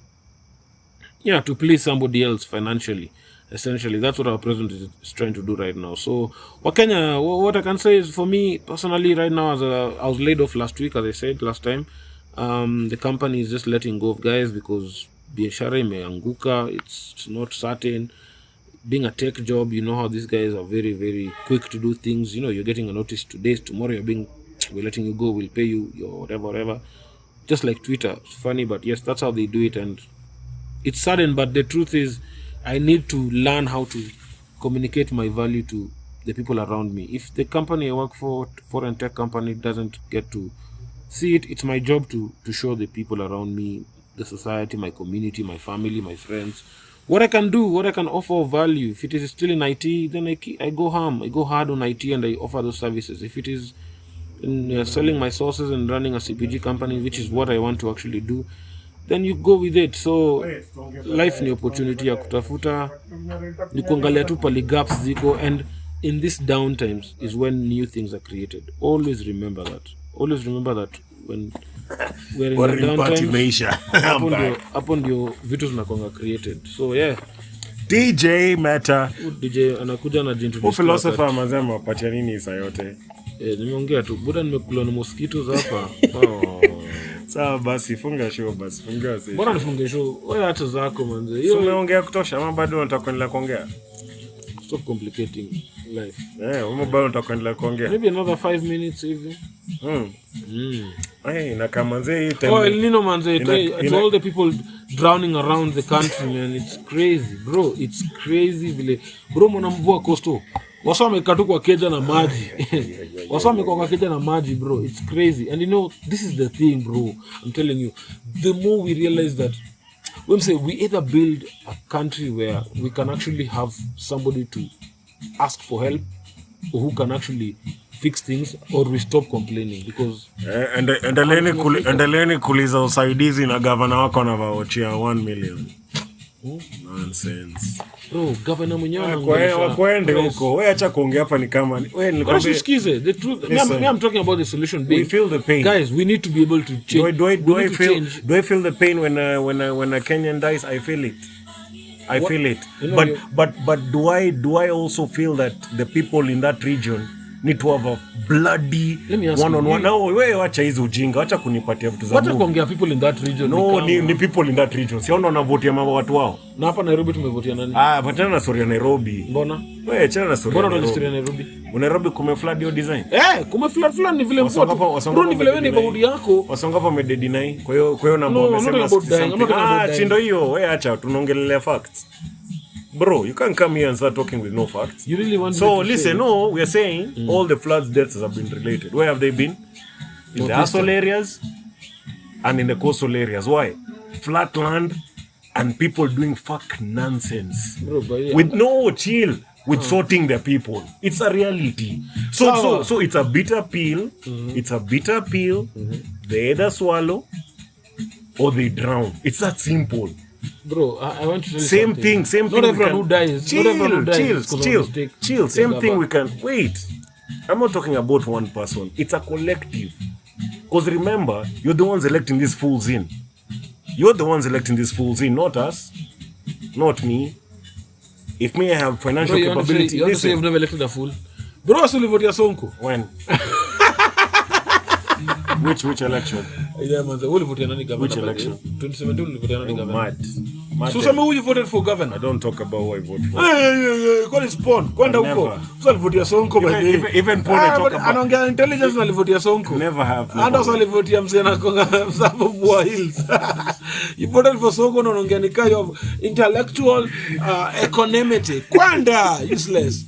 to please somebody else financially. Essentially, that's what our president is trying to do right now. So, Wakenya, what I can say is, for me personally, right now, I was laid off last week, as I said last time. The company is just letting go of guys because biashara imeanguka. It's not certain. Being a tech job, you know how these guys are very, very quick to do things. You're getting a notice today, tomorrow we're letting you go, we'll pay you your whatever. Just like Twitter. It's funny, but yes, that's how they do it. And it's sudden, but the truth is, I need to learn how to communicate my value to the people around me. If the company I work for, foreign tech company, doesn't get to see it, it's my job to show the people around me, the society, my community, my family, my friends, what I can do, what I can offer value. If it is still in IT, then I go hard on IT and I offer those services. If it is in selling my sources and running a CPG company, which is what I want to actually do, then you go with it. So life ni opportunity ya kutafuta, ni kuangalia tu pali gaps ziko, and in these downtimes is when new things are created. Always remember that when we're in the downtimes, hapo ndio vitu zinakuanga created. So DJ Meta, DJ anakuja na jintu philosopher mazema wapatia nini isa yote. Nimeongea tu buda, nimekula na mosquitoes hapa. Sawa basi, funga show basi, funga sasa. Bora nifunge show. Wewe hata zako manze. Hiyo umeongea kutosha, ama bado unataka kuendelea kuongea? Stop complicating life. Wewe bado unataka kuendelea kuongea? Maybe another 5 minutes hivi. Na kama manze hii time. Nino manze, to all the people drowning around the country, man. It's crazy, bro. It's crazy vile. Bro, mwana mvua costo. Wasa wamekaa tu kwa keja na maji. Wasa wamekaa kwa keja na maji, bro. It's crazy. And you know, this is the thing, bro. I'm telling you. The more we realize that, when we say we either build a country where we can actually have somebody to ask for help, or who can actually fix things, or we stop complaining because endeleeni kuuliza usaidizi na gavana wako anavaochia 1 million. Nonsense. Bro, governor mwenyewe wakwende huko. Wewe acha kuongea hapa ni kama wewe nikwambie. Sikize, the truth. I'm talking about the solution being. We feel the pain. Guys, we need to be able to change. Do I feel the pain when a Kenyan dies? I feel it. I feel it. You know, but do I also feel that the people in that region need to have a bloody one-on-one? No, wewe wacha hizo ujinga, wacha kunipatia vitu za Mungu. Wacha kuongea people in that region. No, ni people in that region. Siona wanavotia mambo watu wao. Na hapa Nairobi tumevotia nani? Patana na story ya Nairobi. Mbona? Wewe achana na story ya Nairobi. Mbona story ya Nairobi? Nairobi kumeflood hiyo design. Kumeflood ni vile mfuatu. Bro, ni vile wewe ni baudi yako. Wasonga hapa wamedeny. Kwa hiyo na mbona wamesema chindo hiyo, wewe acha tunaongelelea facts. Bro, you can't come here and start talking with no facts. You really want so listen, no, we are saying all the floods deaths have been related. Where have they been? In the asshole areas and in the coastal areas. Why? Flat land and people doing fuck nonsense. Bro, with no chill with sorting their people. It's a reality. So it's a bitter pill. It's a bitter pill. They either swallow or they drown. It's that simple. Bro, I want to tell you same thing. Not everyone who dies. Chill. Same thing we can. Wait. I'm not talking about one person. It's a collective. Because remember, you're the ones electing these fools in. You're the ones electing these fools in, not us. Not me. If me, I have financial capability. You want to say you've never elected a fool? Bro, so live your Sonko. When? Which election? Yeah, man. Which election? 2017 ulivotia nani governor? Mad. So who you voted for governor? I don't talk about who I vote for. Call it spawn. Kwenda huko. So alivotia Sonko by the way. Even Paul talk about. Anaongea intelligence na alivotia Sonko. Never have. And also alivotia msena konga msapo Bua Hills. You voted for Sonko na anaongea ni kind of intellectual equanimity. Kwenda useless.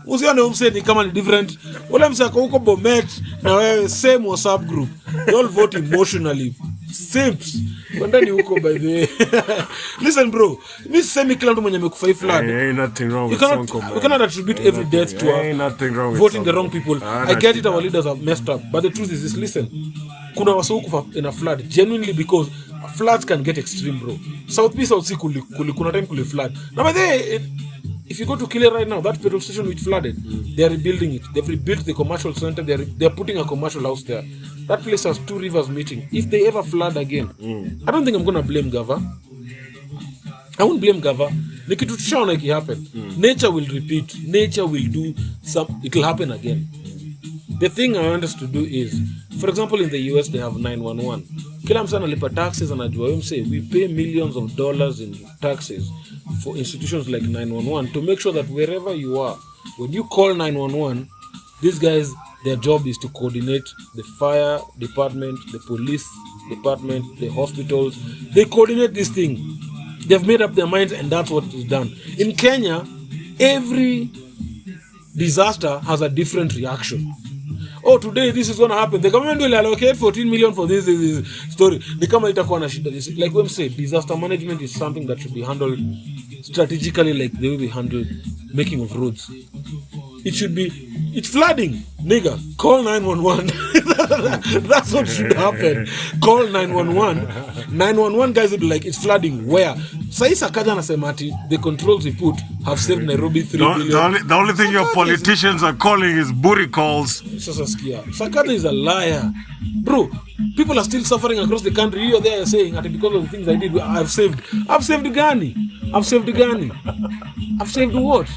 Usione umseni kama ni different. Wala msako huko Bomet na wewe same WhatsApp group. You all vote emotionally. Simps. Kwenda ni huko by the way. Listen bro, mi semi kila mtu mwenye amekufa hii flood. Ain't nothing wrong with Sonko. You cannot attribute every death to voting the wrong people. I get it, our leaders have messed up. But the truth is this, listen. Kuna wasau kufa in a flood genuinely because floods can get extreme, bro. South B, South C kuna time kuli flood. Now by the way, if you go to Kile right now, that petrol station which flooded, they are rebuilding it. They've rebuilt the commercial center. They are putting a commercial house there. That place has 2 rivers meeting. If they ever flood again, I don't think I'm gonna blame Gava. I won't blame Gava. Nikitu tushaona iki happen. Nature will repeat. Nature will do some. It will happen again. The thing I want us to do is, for example, in the US they have 911. Kila msana lipa taxes and ajua say we pay millions of dollars in taxes for institutions like 911 to make sure that wherever you are, when you call 911, these guys, their job is to coordinate the fire department, the police department, the hospitals. They coordinate this thing. They've made up their minds and that's what is done. In Kenya, every disaster has a different reaction. Oh, today this is going to happen. The government will allocate 14 million for this story. Ni kama itakuwa na shida. Like we say, disaster management is something that should be handled strategically like the way we handle making of roads. It should be, it's flooding. Nigga, call 911. That's what should happen. Call 911. 911 guys will be like, it's flooding. Where? Sai Sakaja na Semati, the controls we put have saved Nairobi 3 billion. The only thing your politicians are calling is booty calls. Sakaja is a liar. Bro, people are still suffering across the country. You are there saying that because of the things I did, I've saved Ghani. I've saved what?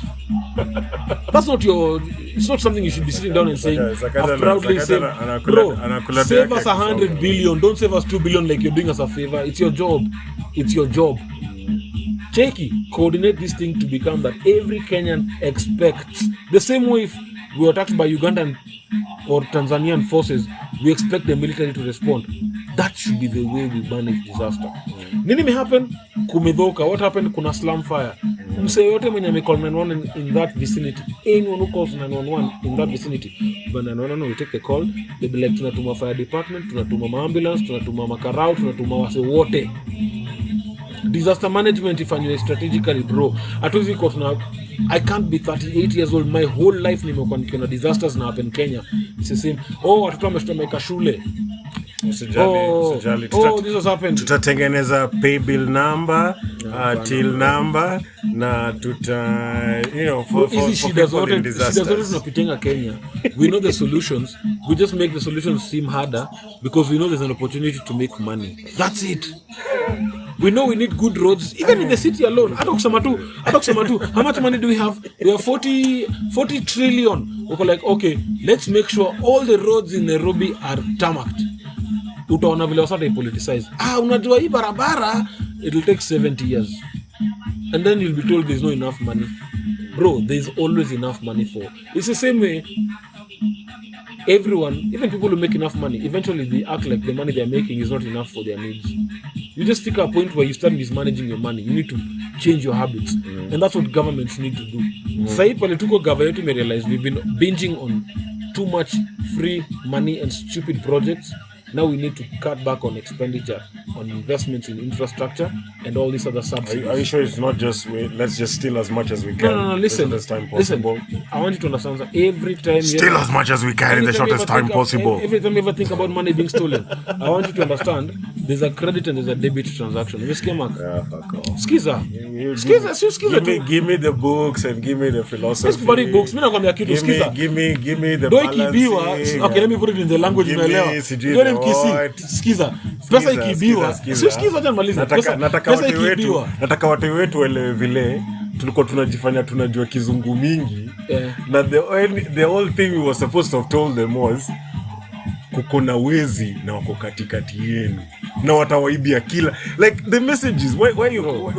That's not it's not something you should be sitting down and saying, I've proudly saved. Bro, save us 100 billion. Don't save us 2 billion like you're doing us a favor. It's your job. Cheki, coordinate this thing to become that every Kenyan expects. The same way if we were attacked by Ugandan or Tanzanian forces, we expect the military to respond. That should be the way we manage disaster. Nini may happen? Kumedhoka. What happened? Kuna slum fire. Mse yote mwenye amecall 911 in that vicinity. Anyone who calls 911 in that vicinity. But 911 will take the call. They'll be like, tunatuma fire department, tunatuma ambulance, tunatuma makarao, tunatuma wase wote. Disaster management ifanywe strategically, bro. Hatuwezi kwa tuna I can't be 38 years old. My whole life nimekuwa nikiona disasters na happen Kenya. It's the same. Watoto wameshtomeka shule. Usijali. This has happened. Tutatengeneza pay bill number, till number na for shida zote tunapitenga Kenya. We know the solutions. We just make the solutions seem harder because we know there's an opportunity to make money. That's it. We know we need good roads, even in the city alone. Hata kusema tu. How much money do we have? We have 40 trillion. We're like, okay, let's make sure all the roads in Nairobi are tarmacked. Utaona vile wasata politicize. Unajua hii barabara, it will take 70 years. And then you'll be told there's not enough money. Bro, there's always enough money for. It's the same way. Everyone, even people who make enough money, eventually they act like the money they're making is not enough for their needs. You just pick a point where you start mismanaging your money. You need to change your habits. And that's what governments need to do. Sai pale tuko government may realize we've been binging on too much free money and stupid projects. Now we need to cut back on expenditure, on investments in infrastructure and all these other subsidies. Are you sure it's not just let's just steal as much as we can? No. Listen. I want you to understand that every time steal as much as we can in the shortest time possible. Every time you ever think about money being stolen, I want you to understand there's a credit and there's a debit transaction. Fuck off. Skiza. Give me the books and give me the philosophy. Body books. Mimi nakwambia kitu skiza. Give me the balance. Okay, let me put it in the language unaelewa. Skiza. Pesa ikibiwa. Skiza acha nimalize. Pesa ikibiwa. Nataka watu wetu wale vile tulikuwa tunajifanya tunajua kizungu mingi. Na the whole thing we were supposed to have told them was kuko na wezi na wako katikati yenu na watawaibia kila like the messages where you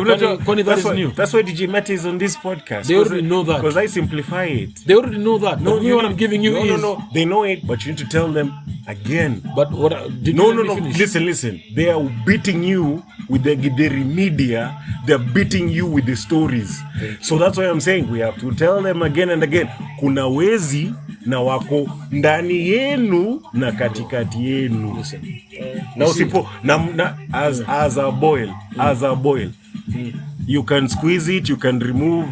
that's why DJ Mate is on this podcast. They already know that because I simplify it. They already know that. No, what I'm giving you is no they know it, but you need to tell them again. But what did no listen, they are beating you with the Gideri media. They're beating you with the stories. So that's why I'm saying we have to tell them again and again, kuna wezi na wako ndani yenu na katikati yenu. Na usipo as a boil you can squeeze it, you can remove,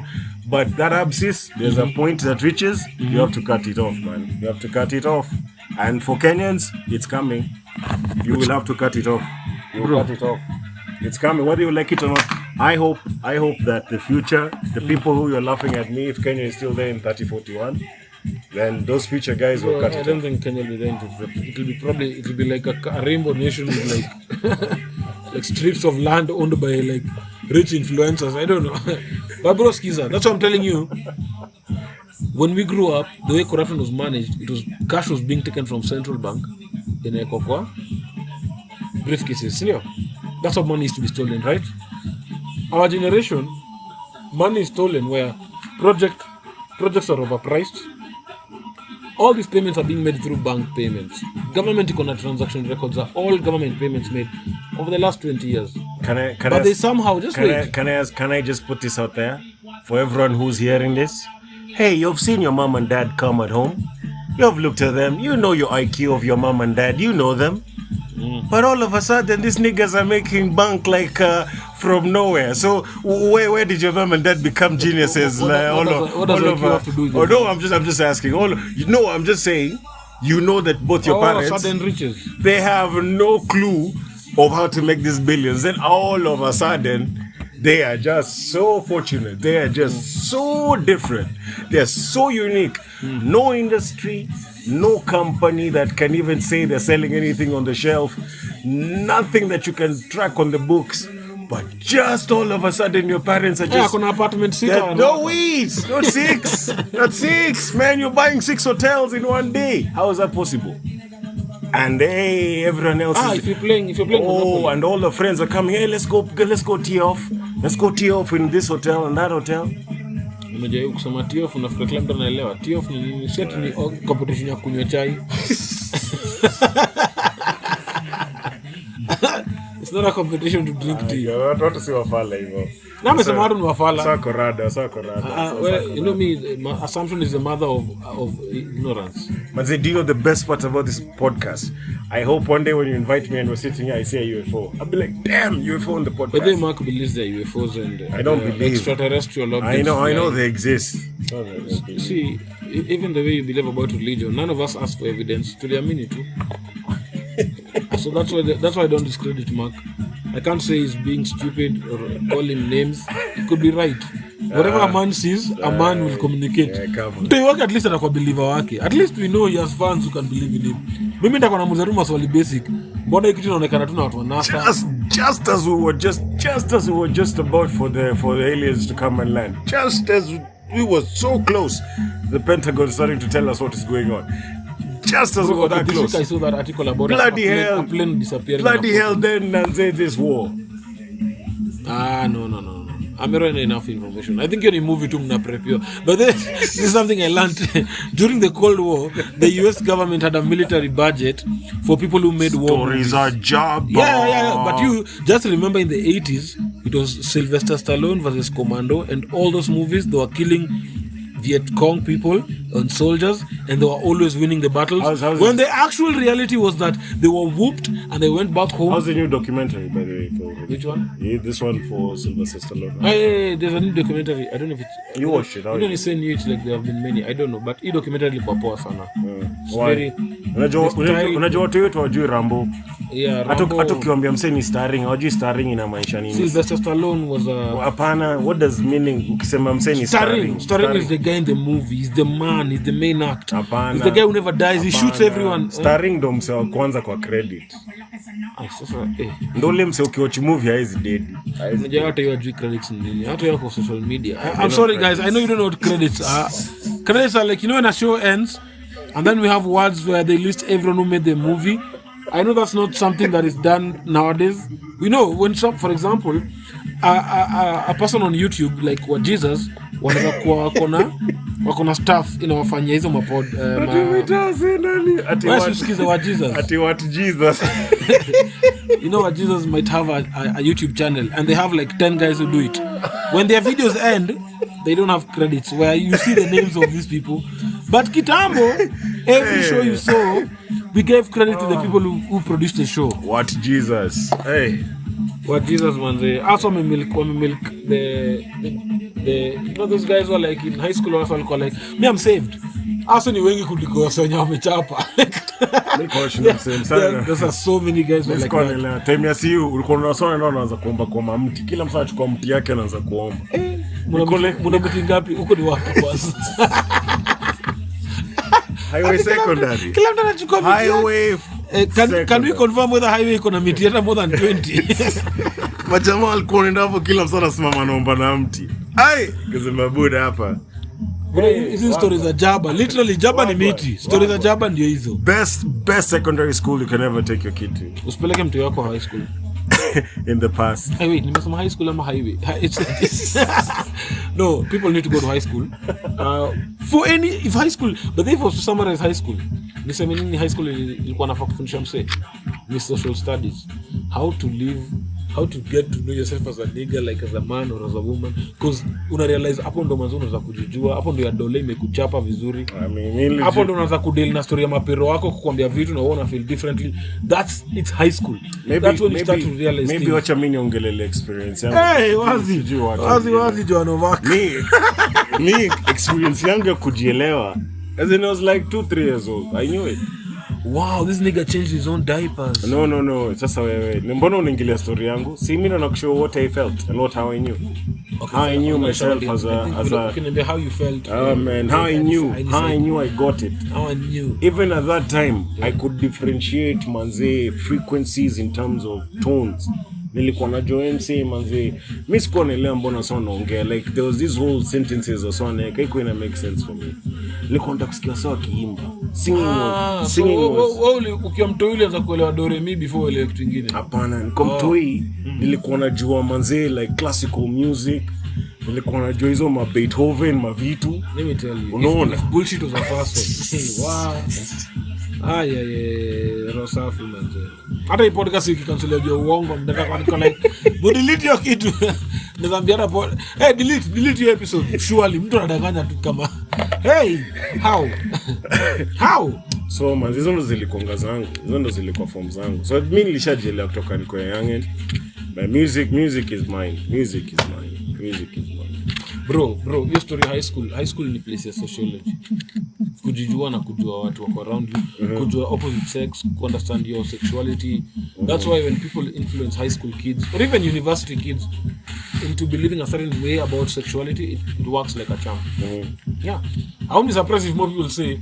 but that abscess, there's a point that reaches, you have to cut it off, man. You have to cut it off. And for Kenyans, it's coming. You will have to cut it off. Cut it off. It's coming, whether you like it or not. I hope that the future, the people who you're laughing at me, if Kenya is still there in 3041, then those future guys will cut it off. I don't think Kenya will be there. It will be like a rainbow nation with like like strips of land owned by like rich influencers. I don't know. But bro, Skiza, that's what I'm telling you. When we grew up, the way corruption was managed, cash was being taken from central bank in Ekokwa briefcases. That's how money is to be stolen, right? Our generation, money is stolen where projects are overpriced. All these payments are being made through bank payments. Government economic transaction records are all government payments made over the last 20 years. Can I just put this out there for everyone who's hearing this? Hey, you've seen your mom and dad come at home. You've looked at them. You know your IQ of your mom and dad. You know them. But all of a sudden, these niggas are making bank like from nowhere. So where did your mom and dad become geniuses? What does IQ have to do with no, I'm just asking. I'm just saying. You know that both your parents, sudden riches, they have no clue of how to make these billions. Then all of a sudden, they are just so fortunate. They are just so different. They are so unique. No industry, no company that can even say they're selling anything on the shelf. Nothing that you can track on the books. But just all of a sudden, your parents are just... Yeah, apartment no, wait! Not 6! Not 6! Man, you're buying 6 hotels in one day. How is that possible? And hey, everyone else if you're playing Monopoly. And all the friends are coming, hey, let's go tee off. Let's go tee off in this hotel and that hotel. Nimejaribu kusema tee off, unafikiri kila mtu anaelewa. Tee off ni competition ya kunywa chai. It's not a competition to drink tea. Watu si wafala hivyo. Na amesema watu ni wafala. Sako rada. Well, you know me, my assumption is the mother of ignorance. But do you know the best part about this podcast? I hope one day when you invite me and we're sitting here, I say a UFO. I'll be like, damn, UFO on the podcast. But then Mark believes there are UFOs and I don't believe extraterrestrial objects. I know they exist. See, even the way you believe about religion, none of us ask for evidence. Tuliamini tu. So that's why I don't discredit Mark. I can't say he's being stupid or call him names. He could be right. Whatever a man sees, a man will communicate. Mtu wake at least atakuwa believer wake. At least we know he has fans who can believe in him. Mimi ndako na mzaruma maswali basic. Mbona hiki kitu inaonekana tu na watu wanasa? Just as we were just about for the aliens to come and land. Just as we were so close, the Pentagon starting to tell us what is going on. Just as we were that close. I saw that article about a plane disappearing. Bloody hell, then and say this war. No. I'm not enough information. I think you're in a movie too, prep you. But this is something I learned. During the Cold War, the US government had a military budget for people who made war movies. Stories are job. Yeah. But you just remember in the 80s, it was Sylvester Stallone versus Commando, and all those movies, they were killing Viet Cong people and soldiers, and they were always winning the battles. When the actual reality was that they were whooped and they went back home. How's the new documentary, by the way? Which one? Yeah, this one for Sylvester Stallone. Hey, there's a new documentary. I don't know if it's... You watched it? You don't say new, it's like there have been many. I don't know, but hii documentary ilikuwa poa sana. It's Why? very... Unajua watu wetu wajui Rambo. Yeah, Rambo. Hata ukiambia msee ni starring, hawajui starring inamaanisha nini. Sylvester Stallone was a... Hapana, what does meaning ukisema msee ni starring? Starring is the guy in the movie. He's the man. He's the main actor. Hapana. He's the guy who never dies. He shoots everyone. Starring ndo msee wa kwanza kwa credit. Ndo ule msee ukiwatch movie haizi dead. Unajua hata hiyo ajui credits ni nini. Hata hiyo kwa social media. I'm sorry guys, I know you don't know what credits are. Credits are like, you know, when a show ends and then we have words where they list everyone who made the movie. I know that's not something that is done nowadays. We know when some, for example, a person on YouTube like what Jesus wanaweza kuwa wako staff inawafanyia hizo mapod ati what Jesus you know what Jesus might have a YouTube channel and they have like 10 guys who do it. When their videos end, they don't have credits where you see the names of these people. But kitambo, every show you saw, we gave credit to the people who produced the show. What Jesus? Hey. What Jesus manze. Also me milk the you know those guys were like in high school also walikuwa like me I'm saved. Also ni wengi kuliko Sonya wamechapa. There's are so many guys who like that. Time ya siu ulikuwa unasoma na unaanza kuomba kwa mti. Kila mtu anachukua mti yake anaanza kuomba. Muna mti ngapi? Huko ni wapi kwanza? Highway secondary. Kila mtu anachukua mti. Highway. Can we confirm whether highway iko na miti hata more than 20? Majamaa walikuwa wanaenda hapo kila mtu anasimama naomba na mti. Ai, kusema buda hapa. Hizi stories za Jaba, literally Jaba ni miti. Stories za Jaba ndio hizo. Best secondary school you can ever take your kid to. Usipeleke mtu wako high school. In the past. Hey, wait, nimesema high school ama highway? No, people need to go to high school. If high school, but if was to summarize high school, niseme nini high school ilikuwa nafaa kufundisha mse? Ni social studies. How to live, how to get to know yourself as a nigga, like as a man or as a woman. Because una realize hapo ndo mwanzo unaanza kujijua, hapo ndo ya dole imekuchapa vizuri. Hapo ndo unaanza kudeal na story ya mapero wako kukwambia vitu na wewe una feel differently. It's high school. That's when you start to realize. Maybe wacha mimi niongelele experience yangu. Hey, wazi Joano Mark. Me experience yangu ya kujielewa. As in I was like 2-3 years old. I knew it. Wow, this nigga changed his own diapers. No. Sasa wewe, mbona unaingilia story yangu? Si mimi na kushow what I felt and how I knew. Okay, how I knew myself as a how you felt. Oh man, how I knew I got it. How I knew. Even at that time, I could differentiate manze frequencies in terms of tones. Nilikuwa najua MC manze. Mimi sikuwa naelewa mbona sasa naongea like there was these whole sentences or so like haiko ina make sense for me. Nilikuwa nataka kusikia sawa kiimba. Singing was ukiwa mtoi ulianza kuelewa do re mi before ile kitu kingine. Hapana, niko mtoi nilikuwa najua manze like classical music. Nilikuwa najua hizo ma Beethoven, ma vitu. Let me tell you. Unaona? If bullshit was a person. Wow. Rosafu manze. Hata hii podcast ikikanseliwa juu uongo mdaka kwa niko like delete hiyo kitu. Nizambia hapo delete hiyo episode. Surely mtu anadanganya tu kama hey how so man hizo ndo zilikuanga zangu. Hizo ndo zilikuwa form zangu. So mimi nilishajelea kutoka niko young. But music is mine. Bro, your story high school ni place ya sociology. Kujijua na kujua watu wako around you, kujua opposite sex, understand your sexuality. That's why when people influence high school kids or even university kids into believing a certain way about sexuality, it works like a charm. Yeah. I won't be surprised if more people say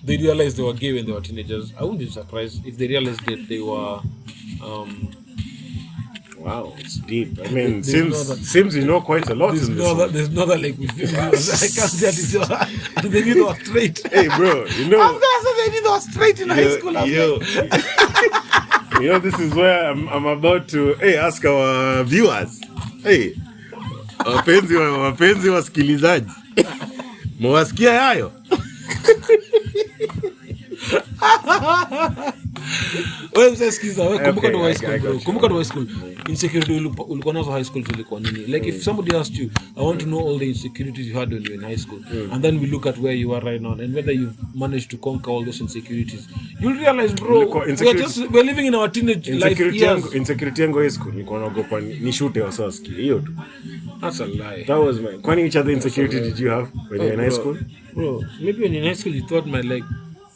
they realized they were gay when they were teenagers. I won't be surprised if they realized that they were wow, it's deep. I mean, seems you know quite a lot in this. There's no other like with films. I can't say it. They knew they were straight. Hey, bro, you know. I'm gonna say they knew they were straight in high school. You know, this is where I'm about to ask our viewers. Hey, wapenzi wasikilizaji. Mwasikia hayo? Wewe msikiza, wewe kumbuka tu high school bro. Kumbuka tu high school. Insecurity ulikuwa nazo high school tulikuwa nini? Like if somebody asked you, I want to know all the insecurities you had when you were in high school. And then we look at where you are right now and whether you've managed to conquer all those insecurities. You'll realize bro, we're living in our teenage life years. Insecurity yangu high school nilikuwa naogopa nishoot wasasi. Hiyo tu. That's a lie. That was my. Kwani which other insecurity did you have when you were in high school? Bro, maybe when in high school you thought my like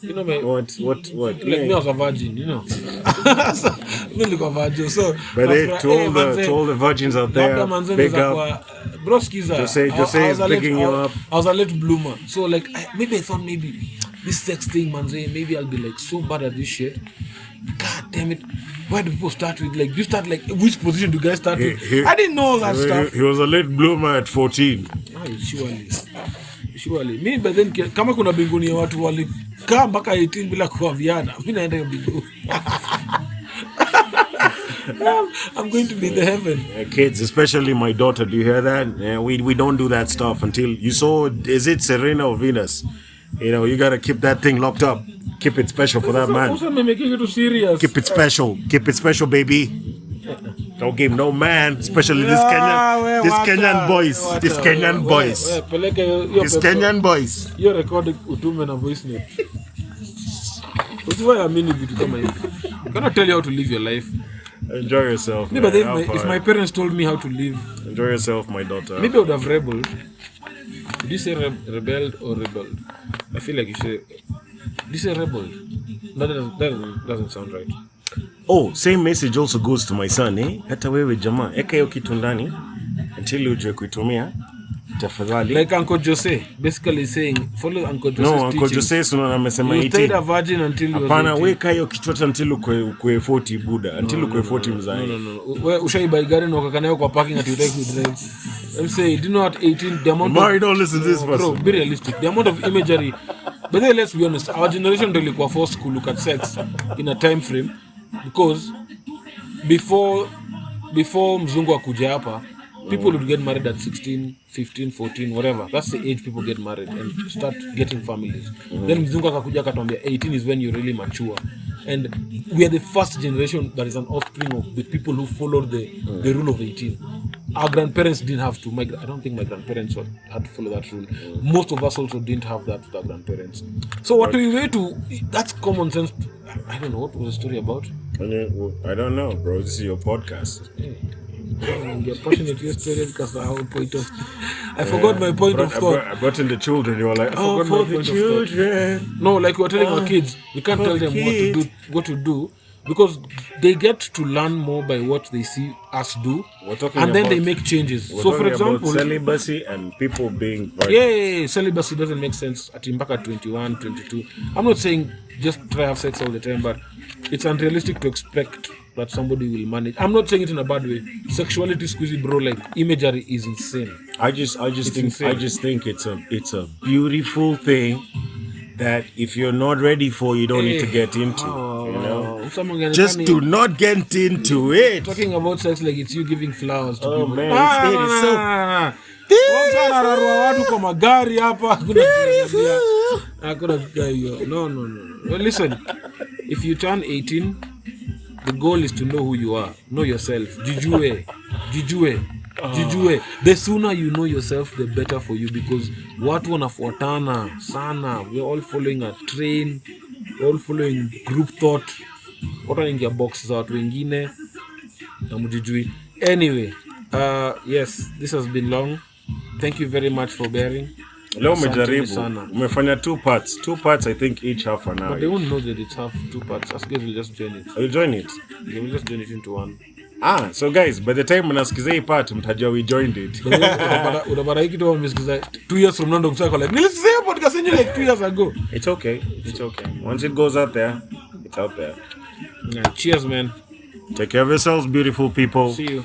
you know, what? Like me, I was a virgin, you know. Me look a virgin, so. But to all the virgins out there, big up. Bro, skiza. Just say is picking you up. I was a late bloomer, so like maybe I thought maybe this sex thing, manze, maybe I'll be like so bad at this shit. God damn it! Why do people start with like? Do you start like which position do guys start with? I didn't know all that stuff. He was a late bloomer at 14. Surely. Mimi by then kama kuna binguni ya watu walikaa mpaka 18 bila kuaviana, mimi naenda hiyo bingu. I'm going to be in the heaven. Kids, especially my daughter, do you hear that? We don't do that stuff until you saw, is it Serena or Venus? You know, you gotta keep that thing locked up. Keep it special for that man. Also, I'm making it too serious. Keep it special, baby. Don't give no man, especially this Kenyan boys. These Kenyan boys. You're recording utume na voice note. That's why I mean vitu kama hivi. I cannot tell you how to live your life. Enjoy yourself. Maybe if my parents told me how to live. Enjoy yourself, my daughter. Maybe I would have rebelled. Did you say rebelled or rebelled? I feel like you say. Did you say rebelled? That doesn't sound right. Oh, same message also goes to my son, Hata wewe jamaa, eka hiyo kitu ndani until ujue kuitumia. Tafadhali. Like Uncle Jose, basically saying follow Uncle Jose's teachings. No, Uncle Jose suna amesema 18. You stayed a virgin until you was 18. Hapana, weka hiyo kitu until ukue 40 buda, until ukue 40 mzani. No. Wewe ushaibai gari na ukakana hiyo kwa parking ati utaki kudrive. I'm saying, do you know at 18 the amount of don't listen to this person. Bro, be realistic. The amount of imagery. But then let's be honest, our generation ndio ilikuwa forced to look at sex in a time frame because before mzungu akuja hapa, people would get married at 16, 15, 14, whatever. That's the age people get married and start getting families. Then mzungu akakuja akatuambia 18 is when you really mature. And we are the first generation that is an offspring of the people who followed the rule of 18. Our grandparents didn't have to. I don't think my grandparents had to follow that rule. Most of us also didn't have that with our grandparents. So what do we wait to? That's common sense. I don't know. What was the story about? I don't know, bro. This is your podcast. You're passionate yesterday because I have a point of. I forgot my point of thought. I brought in the children. You were like, I forgot my point of thought. No, like we were telling our kids, we can't tell them what to do because they get to learn more by what they see us do, and then they make changes. So, for example, celibacy and people being celibacy doesn't make sense at Mbaka 21, 22. I'm not saying just try have sex all the time, but it's unrealistic to expect that somebody will manage. I'm not saying it in a bad way. Sexuality squeezy, bro, like imagery is insane. I just think it's a beautiful thing that if you're not ready for, you don't need to get into. You know, just do not get into it. Talking about sex like it's you giving flowers to people. Man, it's so beautiful. Hakuna kukaa hiyo. No. Well, listen, if you turn 18, the goal is to know who you are. Know yourself. Jijue. The sooner you know yourself, the better for you, because watu wanafuatana sana. We're all following a train. We're all following group thought. Watu wanaingia box za watu wengine na mjijui. Anyway, yes, this has been long. Thank you very much for bearing. Leo umejaribu. Umefanya 2 parts. 2 parts, I think each half an hour. But they won't know that it's half 2 parts. As guys will just join it. Will join it? They will just join it into one. So guys, by the time mnasikiza hii part, mtajua we joined it. Unapata hiki tu umesikiza 2 years from now ndo msako like nilisikiza hiyo podcast yenyewe like 2 years ago. It's okay. Once it goes out there, it's out there. Yeah, cheers, man. Take care of yourselves, beautiful people. See you.